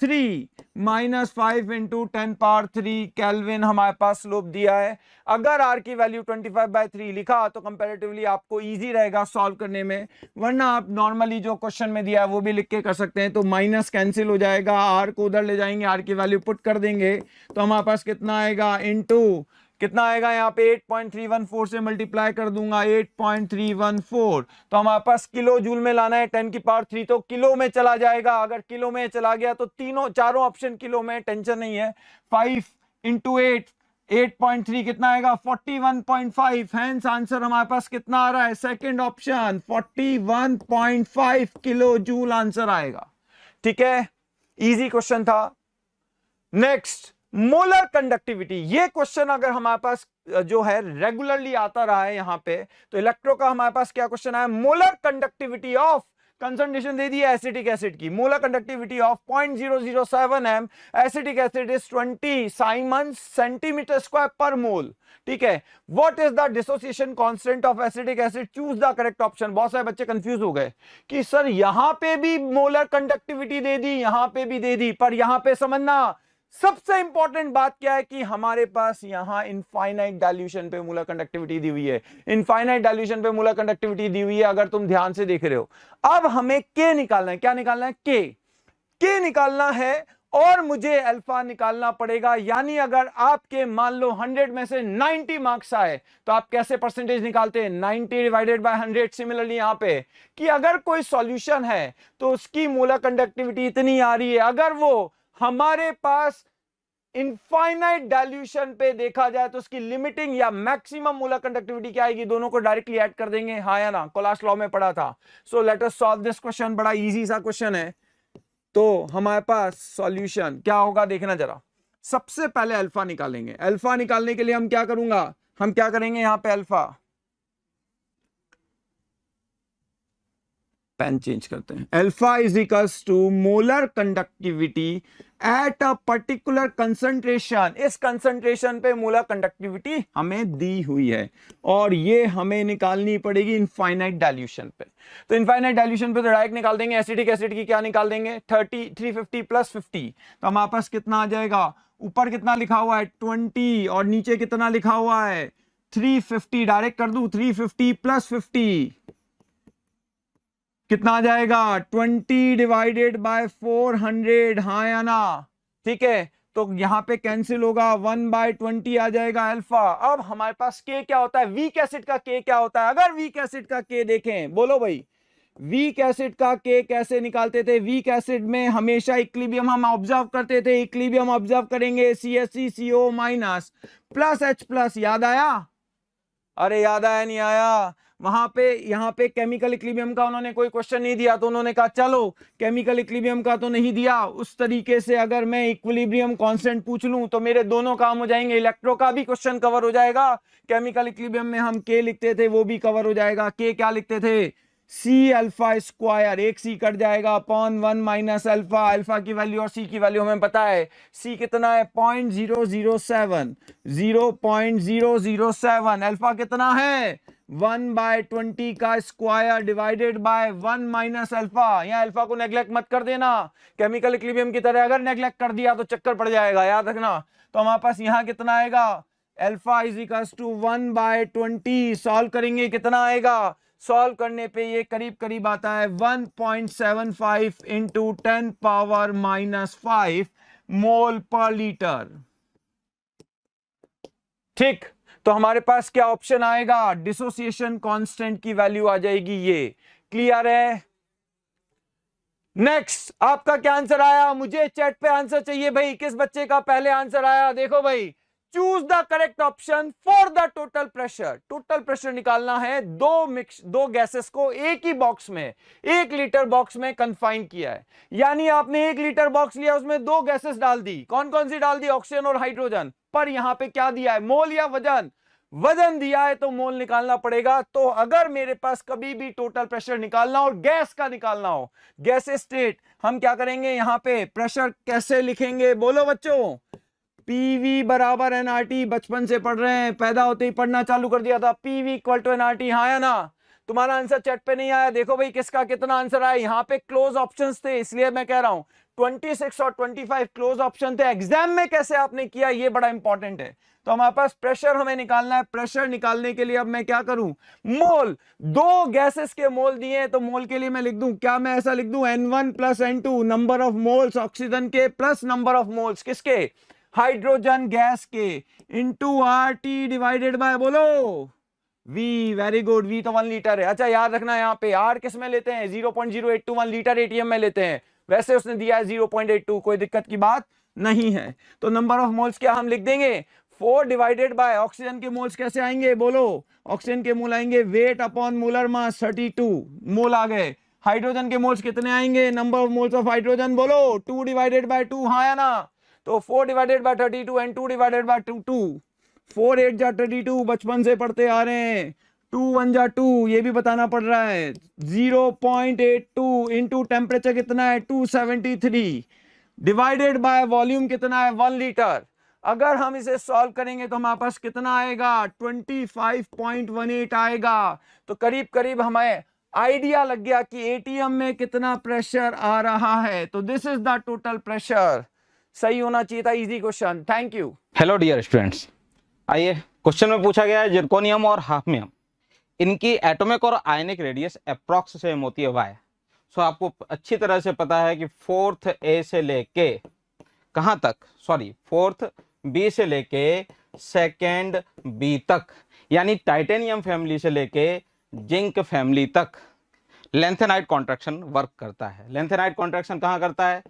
3 -5 × 10⁻³ केल्विन हमारे पास स्लोप दिया है। अगर r की वैल्यू 25/3 लिखा तो कंपैरेटिवली आपको इजी रहेगा सॉल्व करने में, वरना आप नॉर्मली जो क्वेश्चन में दिया है वो भी लिख के कर सकते हैं। तो माइनस कैंसिल हो जाएगा, r को उधर ले जाएंगे, r की वैल्यू पुट कर देंगे तो हमारे पास कितना आएगा, इनटू कितना आएगा, यहाँ पे 8.314 से मल्टीप्लाई कर दूंगा, 8.314, तो हमारे पास किलो जूल में लाना है 10⁻³ तो किलो में चला जाएगा। अगर किलो में चला गया तो चारों ऑप्शन किलो में, टेंशन नहीं है। 5 × 8 8.3 कितना आएगा, 41.5। हैंस आंसर हमारे पास कितना आ रहा है, second option 41.5 kilo joule answer आएगा। ठीक है, इजी क्वेश्चन था। Next, molar conductivity. ये क्वेश्चन अगर हमारे पास जो है रेगुलरली आता रहा है यहाँ पे, तो इलेक्ट्रो का हमारे पास क्या क्वेश्चन है, मोलर कंडक्टिविटी ऑफ, कंसंट्रेशन दे दी है एसिटिक एसिड की, molar conductivity of 0.007 m, acetic acid is 20 siemens centimetre square per mole. ठीक है, what is the dissociation constant of acetic acid, choose the correct option. बहुत सारे बच्चे कंफ्यूज हो गए कि सर यहां पे भी मोलर कंडक्टिविटी दे दी, यहां पे भी दे दी, पर यहां पे समझना सबसे इंपॉर्टेंट बात क्या है कि हमारे पास यहां इनफाइनाइट डाइल्यूशन पे मोलर कंडक्टिविटी दी हुई है, इनफाइनाइट डाइल्यूशन पे मोलर कंडक्टिविटी दी हुई है, अगर तुम ध्यान से देख रहे हो। अब हमें के निकालना है, क्या निकालना है, के निकालना है, और मुझे अल्फा निकालना पड़ेगा। यानी अगर आपके मान लो 100 में से 90 मार्क्स आए तो आप कैसे परसेंटेज निकालते हैं, 90 / 100। सिमिलरली यहां पे कि अगर कोई सॉल्यूशन है तो उसकी मोलर कंडक्टिविटी इतनी आ रही है, अगर वो हमारे पास इनफाइनाइट डाइल्यूशन पे देखा जाए तो उसकी लिमिटिंग या मैक्सिमम मोलर कंडक्टिविटी क्या आएगी, दोनों को डायरेक्टली ऐड कर देंगे, हाँ या ना, कोलास लॉ में पढ़ा था। So let us solve this question, बड़ा इजी सा क्वेश्चन है। तो हमारे पास सॉल्यूशन क्या होगा, देखना जरा। सबसे पहले अल्फा निकालेंगे। अल्फा निकालने के लिए हम क्या करेंगे, यहां पे अल्फा, पेन चेंज करते हैं, alpha is equals to molar conductivity at a particular concentration. इस कंसंट्रेशन पे मोलर कंडक्टिविटी हमें दी हुई है और ये हमें निकालनी पड़ेगी इनफाइनाइट डाइल्यूशन पे। तो इनफाइनाइट डाइल्यूशन पे तो डायरेक्ट निकाल देंगे, एसिटिक एसिड की क्या निकाल देंगे, 350 + 50, तो हमारे पास कितना आ जाएगा, ऊपर कितना लिखा हुआ है 20 और नीचे कितना लिखा हुआ है 350, डायरेक्ट कर दूं, 350 + 50 कितना आ जाएगा, 20 / 400, हाँ या ना। ठीक है, तो यहां पे कैंसिल होगा, 1/20 आ जाएगा अल्फा। अब हमारे पास के क्या होता है, वीक एसिड का के क्या होता है। अगर वीक एसिड का के देखें, बोलो भाई, वीक एसिड का के कैसे निकालते थे। वीक एसिड में हमेशा इक्विलिब्रियम हम ऑब्जर्व करते थे, इक्विलिब्रियम ऑब्जर्व करेंगे, CH3CO- + H+, याद आया, अरे याद आया नहीं आया, वहां पे यहां पे केमिकल इक्विलिब्रियम का उन्होंने कोई क्वेश्चन नहीं दिया, तो उन्होंने कहा चलो केमिकल इक्विलिब्रियम का तो नहीं दिया, उस तरीके से अगर मैं इक्विलिब्रियम कांस्टेंट पूछ लूं तो मेरे दोनों काम हो जाएंगे, इलेक्ट्रो का भी क्वेश्चन कवर हो जाएगा, केमिकल इक्विलिब्रियम में हम के लिखते थे वो भी कवर हो जाएगा। के क्या लिखते थे, C⁴, एक C कट जाएगा, अपॉन 1 - अल्फा, अल्फा की वैल्यू और C की वैल्यू हमें पता है, C कितना है 0.007, 0.007, अल्फा कितना है 1/20 का स्क्वायर डिवाइडेड बाय 1 - अल्फा। यहाँ अल्फा को नेग्लेक्ट मत कर देना, केमिकल इक्विलिब्रियम की तरह अगर नेग्लेक्ट कर दिया तो चक्कर पड़ जाएगा, याद रखना। तो हमारे पास यहाँ कितना आएगा, alpha is equals to 1/20, solve करेंगे कितना आएगा, सॉल्व करने पे ये करीब करीब आता है 1.75 × 10⁻⁻5 मोल पर लीटर। ठीक, तो हमारे पास क्या ऑप्शन आएगा, डिसोसिएशन कांस्टेंट की वैल्यू आ जाएगी ये। क्लियर है। नेक्स्ट, आपका क्या आंसर आया, मुझे चैट पे आंसर चाहिए भाई, किस बच्चे का पहले आंसर आया, देखो भाई, choose the correct option for the total pressure. Total pressure निकालना है, दो गैसेस को एक ही बॉक्स में, 1 लीटर बॉक्स में कंफाइन किया है, यानी आपने 1 लीटर बॉक्स लिया, उसमें 2 गैसेस डाल दी, कौन कौन सी डाल दी, ऑक्सीजन और हाइड्रोजन, पर यहां पे क्या दिया है, मोल या वजन, वजन दिया है तो मोल निकालना पड़ेगा। तो अगर मेरे पास कभी भी टोटल प्रेशर निकालना हो और गैस का निकालना हो, गैस स्टेट, हम क्या करेंगे, यहां पे प्रेशर कैसे लिखेंगे, बोलो बच्चों, PV = nRT, बचपन से पढ़ रहे हैं, पैदा होते ही पढ़ना चालू कर दिया था, PV = nRT, हाँ या ना। तुम्हारा आंसर चैट पे नहीं आया, देखो भाई किसका कितना आंसर आया, यहां पे क्लोज ऑप्शंस थे, इसलिए मैं कह रहा हूं 26 और 25 क्लोज ऑप्शन थे। एग्जाम में कैसे आपने किया ये बड़ा इंपॉर्टेंट है। तो हमारे पास प्रेशर हमें निकालना है। प्रेशर निकालने के लिए अब मैं क्या करूं, मोल, दो गैसेस के मोल दिए तो मोल के लिए मैं लिख दूं, क्या मैं ऐसा लिख दूं, N1 plus N2, number of moles oxygen के प्लस नंबर ऑफ मोल्स किसके, हाइड्रोजन गैस के, इनटू RT डिवाइडेड बाय, बोलो V। वेरी गुड, V तो 1 लीटर है। अच्छा याद रखना यहाँ पे R किस में लेते हैं, 0.0821 लीटर ATM में लेते हैं। वैसे उसने दिया है 0.82, कोई दिक्कत की बात नहीं है। तो नंबर ऑफ मोल्स क्या हम लिख देंगे, 4 डिवाइडेड बाय ऑक्सीजन के मोल्स कैसे आएंगे, बोलो ऑक्सीजन के मोल आएंगे वेट अपॉन मोलर मास 32 मोल आ गए। हाइड्रोजन के मोल्स कितने आएंगे, number of moles of hydrogen, बोलो 2 डिवाइडेड बाय 2, हाँ या ना। तो 4 divided by 32 and 2 divided by 2, 4 8 जा 32, बचपन से पढ़ते आ रहे हैं। 2 1 जा 2, ये भी बताना पड़ रहा है। 0.82 इंटू टेम्परेचर कितना है 273 डिवाइडेड बाय वॉल्यूम कितना है 1 लीटर। अगर हम इसे सॉल्व करेंगे तो हमारे पास कितना आएगा 25.18 आएगा। तो करीब करीब हमें आइडिया लग गया कि एटीएम में कितना प्रेशर आ रहा है। तो this is the total pressure. सही होना चाहिए था, easy question. Thank you. Hello dear students, आइए क्वेश्चन में पूछा गया है जिरकोनियम और हाफनियम, इनकी एटॉमिक और आयनिक रेडियस अप्रॉक्स सेम होती है वाई। सो आपको अच्छी तरह से पता है कि 4th A से लेके कहां तक, सॉरी 4th B से लेके 2nd B तक, यानी टाइटेनियम फैमिली से लेके जिंक फैमिली तक लेंथेनाइड कॉन्ट्रैक्शन वर्क करता है। लेंथेनाइड कॉन्ट्रैक्शन कहां करता है,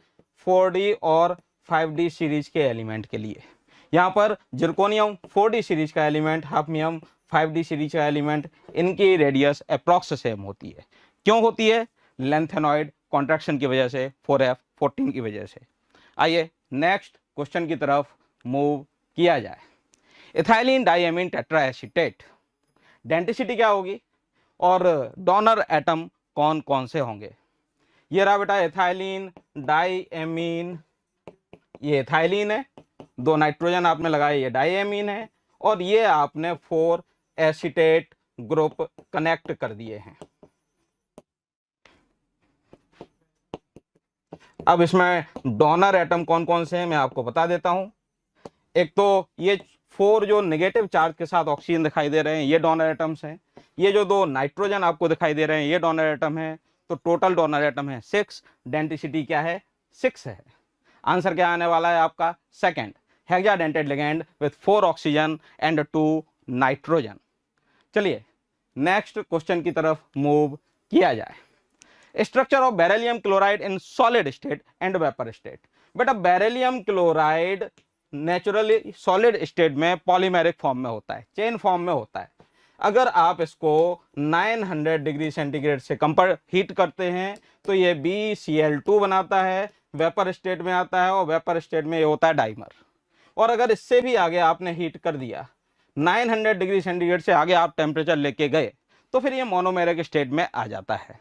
4D और 5D सीरीज के एलिमेंट के लिए। यहाँ पर जिरकोनियम 4D सीरीज का एलिमेंट, हाफनियम 5D सीरीज का एलिमेंट, इनकी रेडियस अप्रॉक्स सेम होती है। क्यों होती है, लेंथेनॉइड कॉन्ट्रैक्शन की वजह से, 4F14 की वजह से। आइए नेक्स्ट क्वेश्चन की तरफ मूव किया जाए। इथाइलिन डाइएमीन टेट्राएसीटेट, डेंसिटी क्या होगी और डोनर एटम कौन कौन से होंगे। ये रहा बेटा इथाइलिन डाइएमीन, ये इथाइलिन है, 2 नाइट्रोजन आपने लगाए, ये डाइएमीन है, और ये आपने 4 एसीटेट ग्रुप कनेक्ट कर दिए हैं। अब इसमें डोनर एटम कौन कौन से हैं मैं आपको बता देता हूं। एक तो ये 4 जो नेगेटिव चार्ज के साथ ऑक्सीजन दिखाई दे रहे हैं, ये डोनर एटम्स हैं। ये जो 2 नाइट्रोजन आपको दिखाई दे रहे हैं, ये डोनर एटम है। तो टोटल डोनर एटम है 6, डेंसिटी क्या है 6 है। आंसर क्या आने वाला है आपका, second, hexadentate ligand with 4 oxygen and 2 nitrogen. चलिए नेक्स्ट क्वेश्चन की तरफ मूव किया जाए। Structure of beryllium chloride in solid state and vapour state. बेटा beryllium chloride naturally solid state में पॉलीमेरिक फॉर्म में होता है, चेन फॉर्म में होता है। अगर आप इसको 900 डिग्री सेंटीग्रेड से कम पर हीट करते हैं तो ये BCl2 बनाता है, वेपर स्टेट में आता है, और वेपर स्टेट में ये होता है डाइमर। और अगर इससे भी आगे आपने हीट कर दिया, 900 डिग्री सेंटीग्रेड से आगे आप टेम्परेचर लेके गए, तो फिर ये मोनोमेरिक स्टेट में आ जाता है।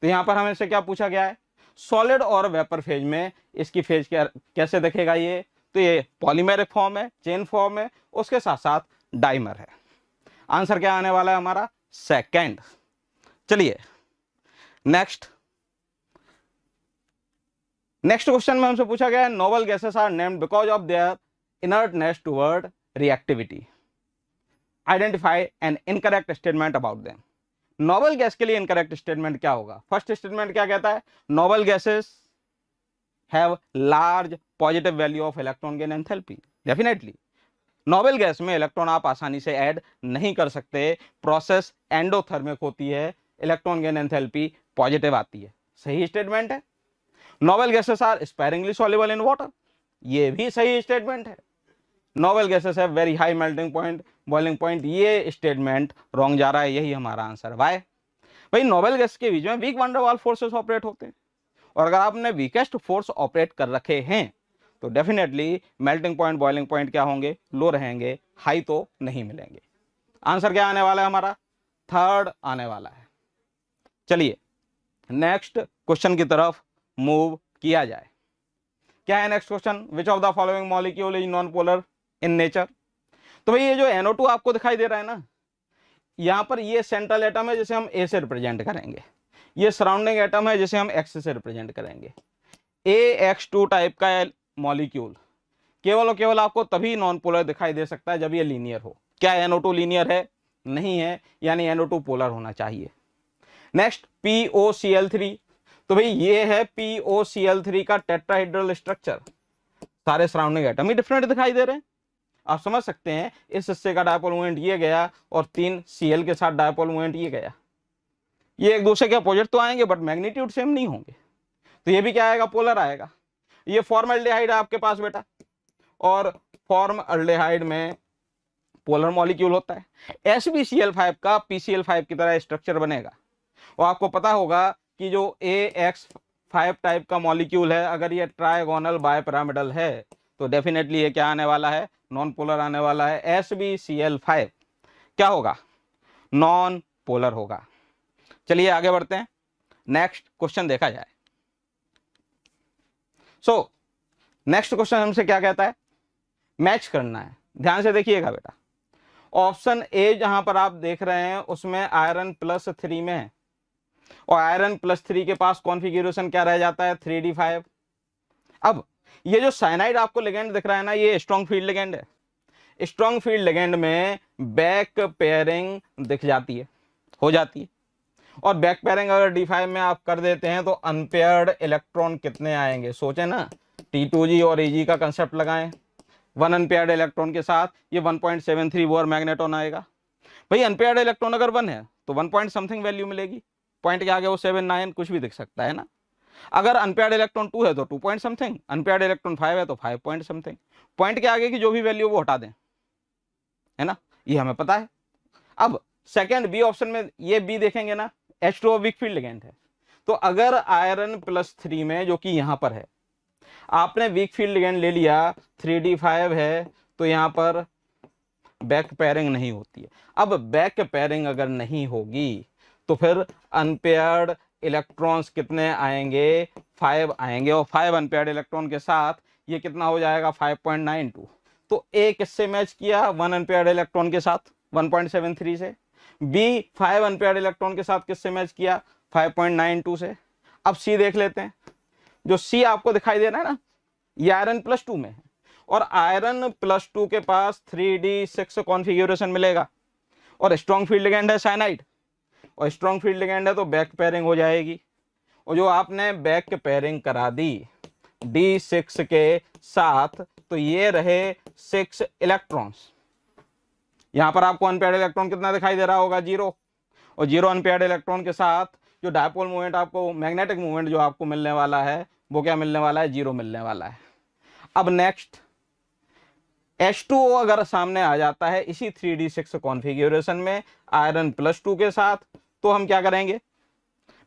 तो यहाँ पर हमें से क्या पूछा गया है, सॉलिड और वेपर फेज में इसकी फेज कैसे दिखेगा ये, तो ये पॉलीमेरिक फॉर्म है, चेन फॉर्म है, उसके साथ साथ डाइमर है। आंसर क्या आने वाला है हमारा, सेकंड। चलिए नेक्स्ट क्वेश्चन में हमसे पूछा गया है, noble gases are named because of their inertness toward reactivity, identify an incorrect statement about them. Noble gas के लिए इनकरेक्ट स्टेटमेंट क्या होगा, फर्स्ट स्टेटमेंट क्या कहता है, noble gases have large positive value of electron gain enthalpy. Definitely noble gas में इलेक्ट्रॉन आप आसानी से ऐड नहीं कर सकते, प्रोसेस एंडोथर्मिक होती है, इलेक्ट्रॉन गेन एंथैल्पी पॉजिटिव आती है। सही स्टेटमेंट है। Noble gases are sparingly soluble in water, ये भी सही स्टेटमेंट है। Noble gases have very high melting point, boiling point, ये स्टेटमेंट रॉन्ग जा रहा है, यही हमारा आंसर। वाई, भाई नोबल गैस के बीच में वीक वैन डर वाल फोर्सेस ऑपरेट होते हैं, और अगर आपने वीकेस्ट फोर्स ऑपरेट कर रखे हैं तो definitely melting point, boiling point क्या होंगे, लो रहेंगे, हाई तो नहीं मिलेंगे। आंसर क्या आने वाला है हमारा, थर्ड आने वाला है। चलिए नेक्स्ट क्वेश्चन की तरफ मूव किया जाए। क्या है next question, which of the following molecule is non polar in nature. तो भाई ये जो NO2 आपको दिखाई दे रहा है ना, यहां पर ये सेंट्रल एटम है जिसे हम A से रिप्रेजेंट करेंगे, ये सराउंडिंग एटम है जिसे हम X से रिप्रेजेंट करेंगे। AX2 टाइप का मॉलिक्यूल केवल और केवल आपको तभी नॉन पोलर दिखाई दे सकता है जब ये लीनियर हो। क्या NO2 लीनियर है? नहीं है, यानी NO2 पोलर होना चाहिए। नेक्स्ट POCl3, तो भाई ये है POCl3 का टेट्राहेड्रल स्ट्रक्चर, सारे सराउंडिंग एटम ही डिफरेंट दिखाई दे रहे हैं। आप समझ सकते हैं इस हिस्से का डायपोल मोमेंट ये गया और 3 Cl के साथ डायपोल मोमेंट ये गया। ये एक दूसरे के अपोजिट तो आएंगे बट मैग्नीट्यूड सेम नहीं होंगे, तो ये भी क्या आएगा? पोलर आएगा। ये फॉर्मल्डिहाइड है आपके पास बेटा, और फॉर्मल्डिहाइड में पोलर मॉलिक्यूल होता है। SbCl5 का PCl5 की तरह स्ट्रक्चर बनेगा। और आपको पता होगा कि जो AX5 टाइप का मॉलिक्यूल है, अगर ये ट्राइगोनल बायपिरामिडल है तो डेफिनेटली ये क्या आने वाला है? नॉन पोलर आने वाला है। SbCl5 क्या होगा? नॉन पोलर होगा। चलिए आगे बढ़ते हैं, नेक्स्ट क्वेश्चन देखा जाए। सो नेक्स्ट क्वेश्चन हमसे क्या कहता है? मैच करना है। ध्यान से देखिएगा बेटा, ऑप्शन ए जहां पर आप देख रहे हैं उसमें आयरन +3 में है, और आयरन +3 के पास कॉन्फ़िगरेशन क्या रह जाता है? 3d5। अब ये जो साइनाइड आपको लिगेंड दिख रहा है ना, ये स्ट्रॉन्ग फील्ड लिगेंड है। स्ट्रॉन्ग फील्ड लिगेंड में बैक पेयरिंग दिख जाती है, हो जाती है। और बैक पेयरिंग अगर D5 में आप कर देते हैं तो अनपेयर्ड इलेक्ट्रॉन कितने आएंगे? सोचे ना, T2G और Ag का कंसेप्ट लगाएं। 1 अनपेयर्ड इलेक्ट्रॉन के साथ ये 1.73 बोर मैग्नेटॉन आएगा। भाई अनपेयर्ड इलेक्ट्रॉन अगर 1 है तो 1 पॉइंट समथिंग वैल्यू मिलेगी, पॉइंट के आगे वो 7 9 कुछ भी दिख सकता है ना। अगर अनपेयर्ड इलेक्ट्रॉन 2 है तो 2 पॉइंट समथिंग, अनपेयर्ड इलेक्ट्रॉन 5 है तो 5 पॉइंट समथिंग। पॉइंट के आगे की जो भी वैल्यू वो हटा दें, है ना, ये हमें पता है। अब सेकंड बी ऑप्शन में ये बी देखेंगे ना, H2O वीक फील्ड लिगेंड है। तो अगर आयरन +3 में, जो कि यहां पर है, आपने वीक फील्ड लिगेंड ले लिया, 3d5 है, तो यहां पर बैक पेयरिंग नहीं होती है। अब बैक पेयरिंग अगर नहीं होगी तो फिर अनपेयर्ड इलेक्ट्रॉन्स कितने आएंगे? 5 आएंगे, और 5 अनपेयर्ड इलेक्ट्रॉन के साथ ये कितना हो जाएगा? 5.92। तो ए किससे मैच किया? 1 अनपेयर्ड इलेक्ट्रॉन के साथ 1.73 से। बी 5 अनपेयर्ड इलेक्ट्रॉन के साथ किससे मैच किया? 5.92 से। अब सी देख लेते हैं। जो सी आपको दिखाई दे रहा है ना, ये आयरन +2 में है, और आयरन +2 के पास 3d6 कॉन्फ़िगरेशन मिलेगा, और स्ट्रॉन्ग फील्ड लिगेंड है साइनाइड, और स्ट्रॉन्ग फील्ड लिगेंड है तो बैक पेयरिंग हो जाएगी। और जो आपने बैक पेयरिंग करा दी D6 के साथ, तो ये रहे 6 इलेक्ट्रॉन्स। यहां पर आपको अनपेयर्ड इलेक्ट्रॉन कितना दिखाई दे रहा होगा? 0। और 0 अनपेयर्ड इलेक्ट्रॉन के साथ जो डायपोल मूवमेंट आपको, मैग्नेटिक मूवमेंट जो आपको मिलने वाला है, वो क्या मिलने वाला है? 0 मिलने वाला है। अब नेक्स्ट H2O अगर सामने आ जाता है इसी 3d6 कॉन्फ़िगरेशन में आयरन +2 के साथ, तो हम क्या करेंगे?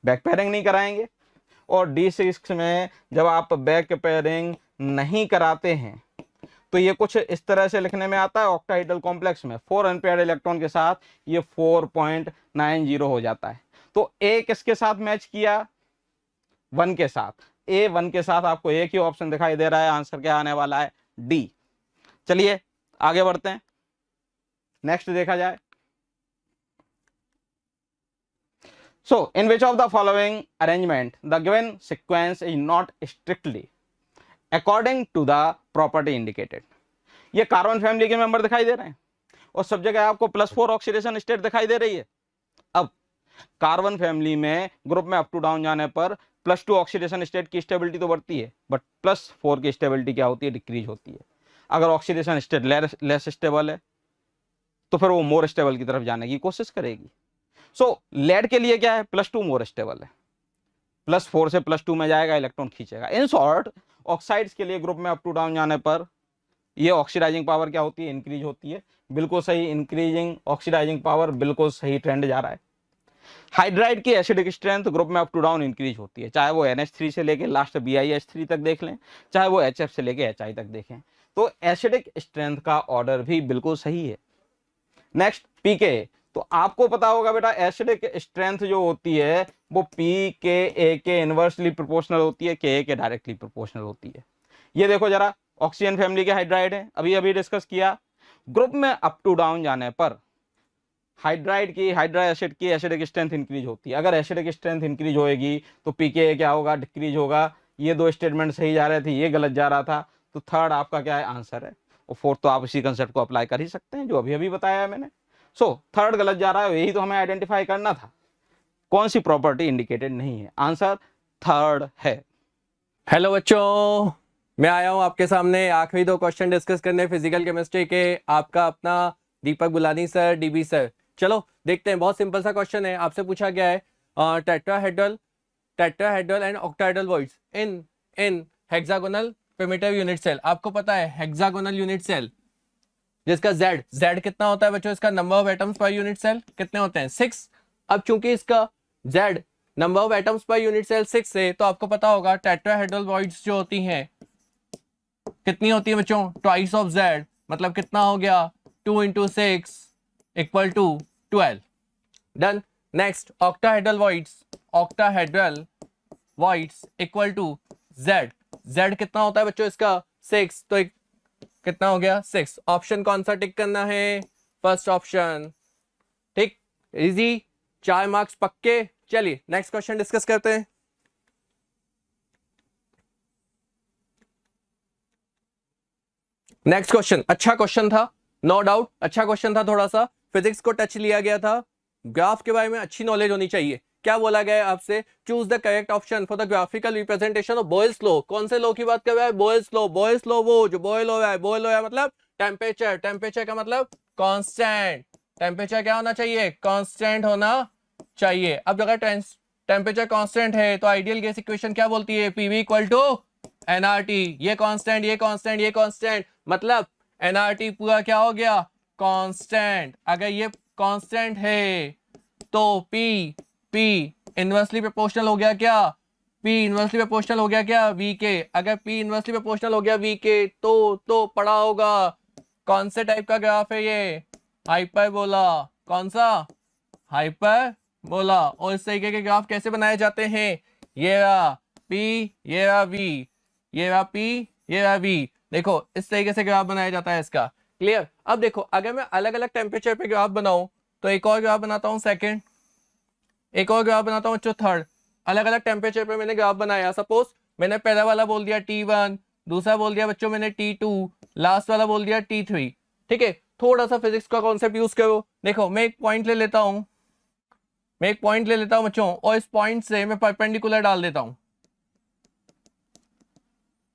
बैक पेयरिंग नहीं कराएंगे। और D6 में जब आप बैक पेयरिंग नहीं कराते हैं तो ये कुछ इस तरह से लिखने में आता है, ऑक्टाहेड्रल कॉम्प्लेक्स में 4 अनपेयर्ड इलेक्ट्रॉन के साथ ये 4.90 हो जाता है। तो ए किसके साथ मैच किया? 1 के साथ। ए 1 के साथ आपको एक ही ऑप्शन दिखाई दे रहा है, आंसर क्या आने वाला है? डी। चलिए आगे बढ़ते हैं, नेक्स्ट देखा जाए। So, in which of the following arrangement the given sequence is not strictly according to the property indicated? ये कार्बन फैमिली के मेंबर दिखाई दे रहे हैं और सब जगह आपको +4 ऑक्सीडेशन स्टेट दिखाई दे रही है। अब कार्बन फैमिली में ग्रुप में अप टू डाउन जाने पर +2 ऑक्सीडेशन स्टेट की स्टेबिलिटी तो बढ़ती है, बट +4 की स्टेबिलिटी क्या होती है? डिक्रीज होती है। अगर ऑक्सीडेशन स्टेट लेस स्टेबल है तो फिर वो मोर स्टेबल की तरफ जाने की कोशिश करेगी। सो लेड के लिए क्या है? +2 मोर स्टेबल है, +4 से +2 में जाएगा, इलेक्ट्रॉन खींचेगा। इन शॉर्ट ऑक्साइड्स के लिए ग्रुप में अप टू डाउन जाने पर ये ऑक्सीडाइजिंग पावर क्या होती है? इंक्रीज होती है। बिल्कुल सही, इंक्रीजिंग ऑक्सीडाइजिंग पावर, बिल्कुल सही ट्रेंड जा रहा है। हाइड्राइड की एसिडिक स्ट्रेंथ ग्रुप में अप टू डाउन इंक्रीज होती है, चाहे वो NH3 से लेके लास्ट BiH3 तक देख लें, चाहे वो HF से लेके HI तक देखें, तो एसिडिक स्ट्रेंथ का ऑर्डर भी बिल्कुल सही है। नेक्स्ट पीके, तो आपको पता होगा बेटा एसिडिक स्ट्रेंथ जो होती है वो pKa के इनवर्सली प्रोपोर्शनल होती है, Ka के डायरेक्टली प्रोपोर्शनल होती है। ये देखो जरा, ऑक्सीजन फैमिली के हाइड्राइड है, अभी डिस्कस किया। ग्रुप में अप टू डाउन जाने पर हाइड्राइड की, हाइड्रा एसिड की एसिडिक स्ट्रेंथ इंक्रीज होती है। अगर एसिडिक स्ट्रेंथ इंक्रीज होएगी तो pKa क्या होगा? डिक्रीज होगा। ये दो स्टेटमेंट सही जा रहे थे, ये गलत जा रहा था, तो थर्ड आपका क्या है, आंसर है। और फोर्थ तो आप इसी कंसेप्ट को अप्लाई कर ही सकते हैं जो अभी अभी बताया है मैंने। सो थर्ड गलत जा रहा है, यही तो हमें आइडेंटिफाई करना था, कौन सी प्रॉपर्टी इंडिकेटेड नहीं है। आंसर थर्ड है। हेलो बच्चों, मैं आया हूं आपके सामने आखिरी 2 क्वेश्चन डिस्कस करने फिजिकल केमिस्ट्री के। आपका अपना दीपक बुलानी सर, डीबी सर। चलो देखते हैं, बहुत सिंपल सा क्वेश्चन है। आपसे पूछा गया है tetrahedral and octahedral voids in hexagonal primitive unit cell. आपको पता है हेक्सागोनल यूनिट सेल जिसका z कितना होता है बच्चों, इसका number of atoms per unit cell कितने होते हैं, 6। अब चूंकि इसका z number of atoms per unit cell 6 है, तो आपको पता होगा टेट्राहेड्रल वॉइड्स जो होती हैं कितनी होती है बच्चों, ट्वाइस ऑफ z, मतलब कितना हो गया 2 × 6 = 12। Done. Next octahedral voids equal to z कितना होता है बच्चों इसका 6, तो कितना हो गया 6। ऑप्शन कौन सा टिक करना है, फर्स्ट ऑप्शन। ठीक, इजी, 4 मार्क्स पक्के। चलिए नेक्स्ट क्वेश्चन डिस्कस करते हैं। नेक्स्ट क्वेश्चन अच्छा क्वेश्चन था, नो डाउट अच्छा क्वेश्चन था, थोड़ा सा फिजिक्स को टच लिया गया था। ग्राफ के बारे में अच्छी नॉलेज होनी चाहिए। क्या बोला गया है आपसे, choose the correct option for the graphical representation of Boyle's law. कौन से लॉ की बात कर रहा है, बॉयल्स लॉ वो जो बॉयल हो रहा है। बॉयल हो रहा है मतलब टेम्परेचर का मतलब कांस्टेंट। टेम्परेचर क्या होना चाहिए, कांस्टेंट होना चाहिए। अब अगर टेम्परेचर कांस्टेंट है तो आइडियल गैस इक्वेशन क्या बोलती है, PV = nRT। ये कांस्टेंट मतलब nRT पूरा क्या हो गया, कांस्टेंट। अगर ये कांस्टेंट है तो P इनवर्सली प्रोपोर्शनल हो गया क्या, P इनवर्सली प्रोपोर्शनल हो गया क्या V के। अगर P इनवर्सली प्रोपोर्शनल हो गया V के तो पढ़ा होगा कौन से टाइप का ग्राफ है ये, हाइपरबोला। कौन सा, हाइपरबोला। और इस तरीके के ग्राफ कैसे बनाए जाते हैं, ये रहा P, ये रहा V, ये रहा P, ये रहा V। देखो इस तरीके से ग्राफ बनाया जाता है इसका। क्लियर। अब देखो अगर मैं अलग अलग टेम्परेचर पे ग्राफ बनाऊं तो एक और ग्राफ बनाता हूं सेकंड, एक और ग्राफ बनाता हूं जो थर्ड। अलग अलग टेम्परेचर पे मैंने ग्राफ बनाया। सपोज मैंने पहला वाला बोल दिया T1, दूसरा बोल दिया बच्चों मैंने T2, लास्ट वाला बोल दिया T3। ठीक है, थोड़ा सा फिजिक्स का कॉन्सेप्ट यूज करो। देखो मैं एक पॉइंट ले लेता हूं बच्चों, और इस पॉइंट से मैं परपेंडिकुलर डाल देता हूं।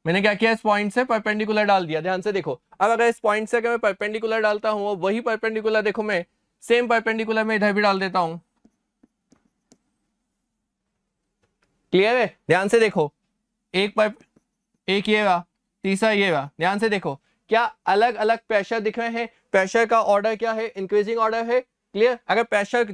मैंने क्या किया, इस पॉइंट से परपेंडिकुलर डाल दिया। ध्यान से देखो, अब अगर इस पॉइंट से अगर मैं परपेंडिकुलर डालता हूं, वही परपेंडिकुलर देखो मैं सेम परपेंडिकुलर में इधर भी डाल देता हूं। क्लियर है, ध्यान से देखो, एक ये रहा, तीसरा ये रहा। ध्यान से देखो क्या अलग अलग प्रेशर दिख रहे हैं, प्रेशर का ऑर्डर क्या है, इंक्रीजिंग ऑर्डर है। क्लियर। अगर प्रेशर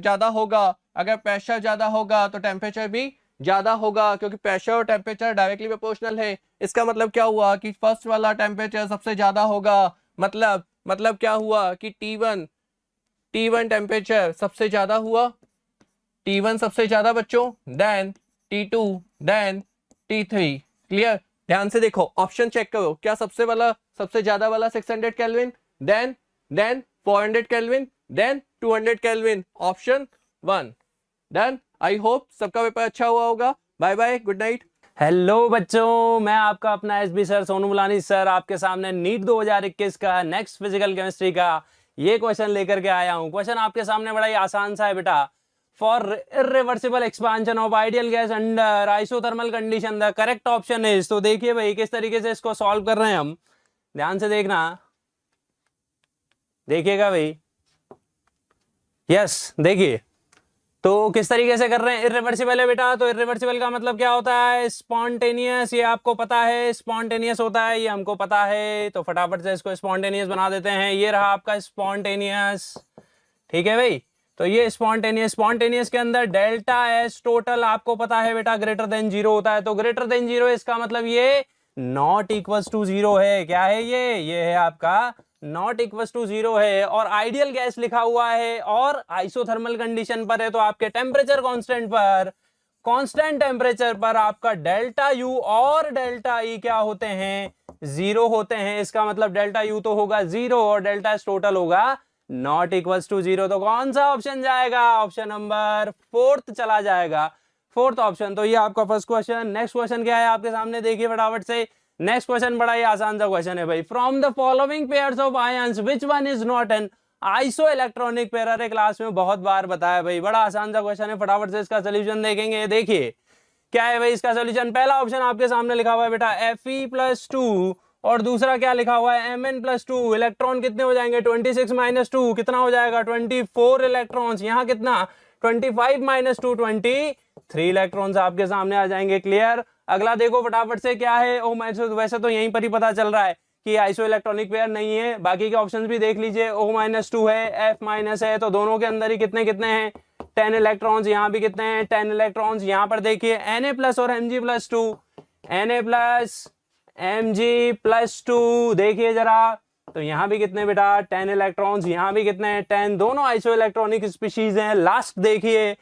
ज्यादा होगा तो टेम्परेचर भी ज्यादा होगा, क्योंकि प्रेशर और टेम्परेचर डायरेक्टली प्रोपोर्शनल है। इसका मतलब क्या हुआ कि फर्स्ट वाला टेम्परेचर सबसे ज्यादा होगा। मतलब क्या हुआ कि T1 टेम्परेचर सबसे ज्यादा हुआ, T1 सबसे ज्यादा बच्चों, then T2, then T3। Clear. ध्यान से देखो, ऑप्शन चेक करो, क्या सबसे ज्यादा वाला 600 kelvin, then 400 kelvin, then 200 kelvin, option 1। Done. I hope सबका पेपर अच्छा हुआ होगा। Bye bye, good night. Hello बच्चों, मैं आपका अपना SB sir Sonu Mulani sir आपके सामने नीट 2021 का नेक्स्ट फिजिकल केमिस्ट्री का ये क्वेश्चन लेकर के आया हूं। क्वेश्चन आपके सामने बड़ा ही आसान सा है बेटा। For irreversible expansion of ideal gas under isothermal condition the correct option is. तो देखिए भाई किस तरीके से इसको सॉल्व कर रहे हैं हम, ध्यान से देखना, देखिएगा भाई। यस, देखिए तो किस तरीके से कर रहे हैं। इरिवर्सिबल है बेटा, तो इरिवर्सिबल का मतलब क्या होता है, स्पॉन्टेनियस। ये आपको पता है स्पॉन्टेनियस होता है, ये हमको पता है, तो फटाफट से इसको स्पॉन्टेनियस बना देते हैं। ये रहा आपका स्पॉन्टेनियस। ठीक है भाई, तो ये स्पॉन्टेनियस के अंदर डेल्टा एस टोटल आपको पता है बेटा ग्रेटर देन 0 होता है। तो ग्रेटर देन 0 इसका मतलब ये नॉट इक्वल्स टू 0 है। क्या है ये है आपका नॉट इक्वल्स टू 0 है, और आइडियल गैस लिखा हुआ है और आइसोथर्मल कंडीशन पर है। तो आपके टेम्परेचर कांस्टेंट टेम्परेचर पर आपका डेल्टा यू और डेल्टा ई क्या होते हैं, 0 होते हैं। इसका मतलब डेल्टा यू तो होगा 0 और डेल्टा एस टोटल होगा नॉट इक्वल्स टू 0। तो कौन सा ऑप्शन जाएगा, ऑप्शन नंबर 4 चला जाएगा। Fourth option. तो ये आपका फर्स्ट क्वेश्चन। नेक्स्ट क्वेश्चन क्या है आपके सामने, देखिए फटाफट से। नेक्स्ट क्वेश्चन बड़ा ही आसान सा क्वेश्चन है भाई। From the following pairs of ions which one is not an iso electronic pair. अरे क्लास में बहुत बार बताया भाई, बड़ा आसान सा क्वेश्चन है, फटाफट से इसका सोल्यूशन देखेंगे। देखिए क्या है भाई इसका सोल्यूशन। पहला ऑप्शन आपके सामने लिखा हुआ है बेटा Fe+2 और दूसरा क्या लिखा हुआ है Mn+2। इलेक्ट्रॉन कितने हो जाएंगे 26 - 2 कितना हो जाएगा 24 इलेक्ट्रॉन्स। यहाँ कितना 25 - 2 23 इलेक्ट्रॉन्स आपके सामने आ जाएंगे। क्लियर। अगला देखो फटाफट से क्या है। ओ वैसे तो यहीं पर ही पता चल रहा है कि आइसो इलेक्ट्रॉनिक पेयर नहीं है। बाकी के ऑप्शंस भी देख लीजिए। O-2 है, F- है, तो दोनों के अंदर ही कितने कितने हैं 10 इलेक्ट्रॉन्स। यहाँ भी कितने हैं 10 इलेक्ट्रॉन्स। यहाँ पर देखिए Na+ और Mg+2, Na+ Mg+2 देखिए जरा, तो यहाँ भी कितने बेटा 10 इलेक्ट्रॉन्स, यहाँ भी कितने हैं 10। दोनों आइसो इलेक्ट्रॉनिक स्पीशीज हैं। लास्ट देखिए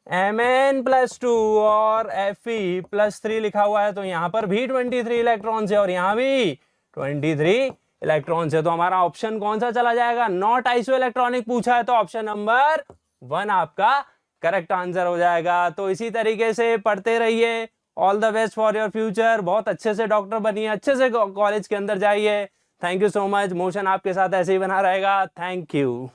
Mn+2 और Fe+3 लिखा हुआ है, तो यहाँ पर भी 23 इलेक्ट्रॉन्स है और यहाँ भी 23 इलेक्ट्रॉन्स है। तो हमारा ऑप्शन कौन सा चला जाएगा, नॉट आइसो इलेक्ट्रॉनिक पूछा है तो ऑप्शन नंबर 1 आपका करेक्ट आंसर हो जाएगा। तो इसी तरीके से पढ़ते रहिए। All the best for your future. बहुत अच्छे से डॉक्टर बनिए, अच्छे से कॉलेज के अंदर जाइए। Thank you so much. Motion आपके साथ ऐसे ही बना रहेगा। Thank you.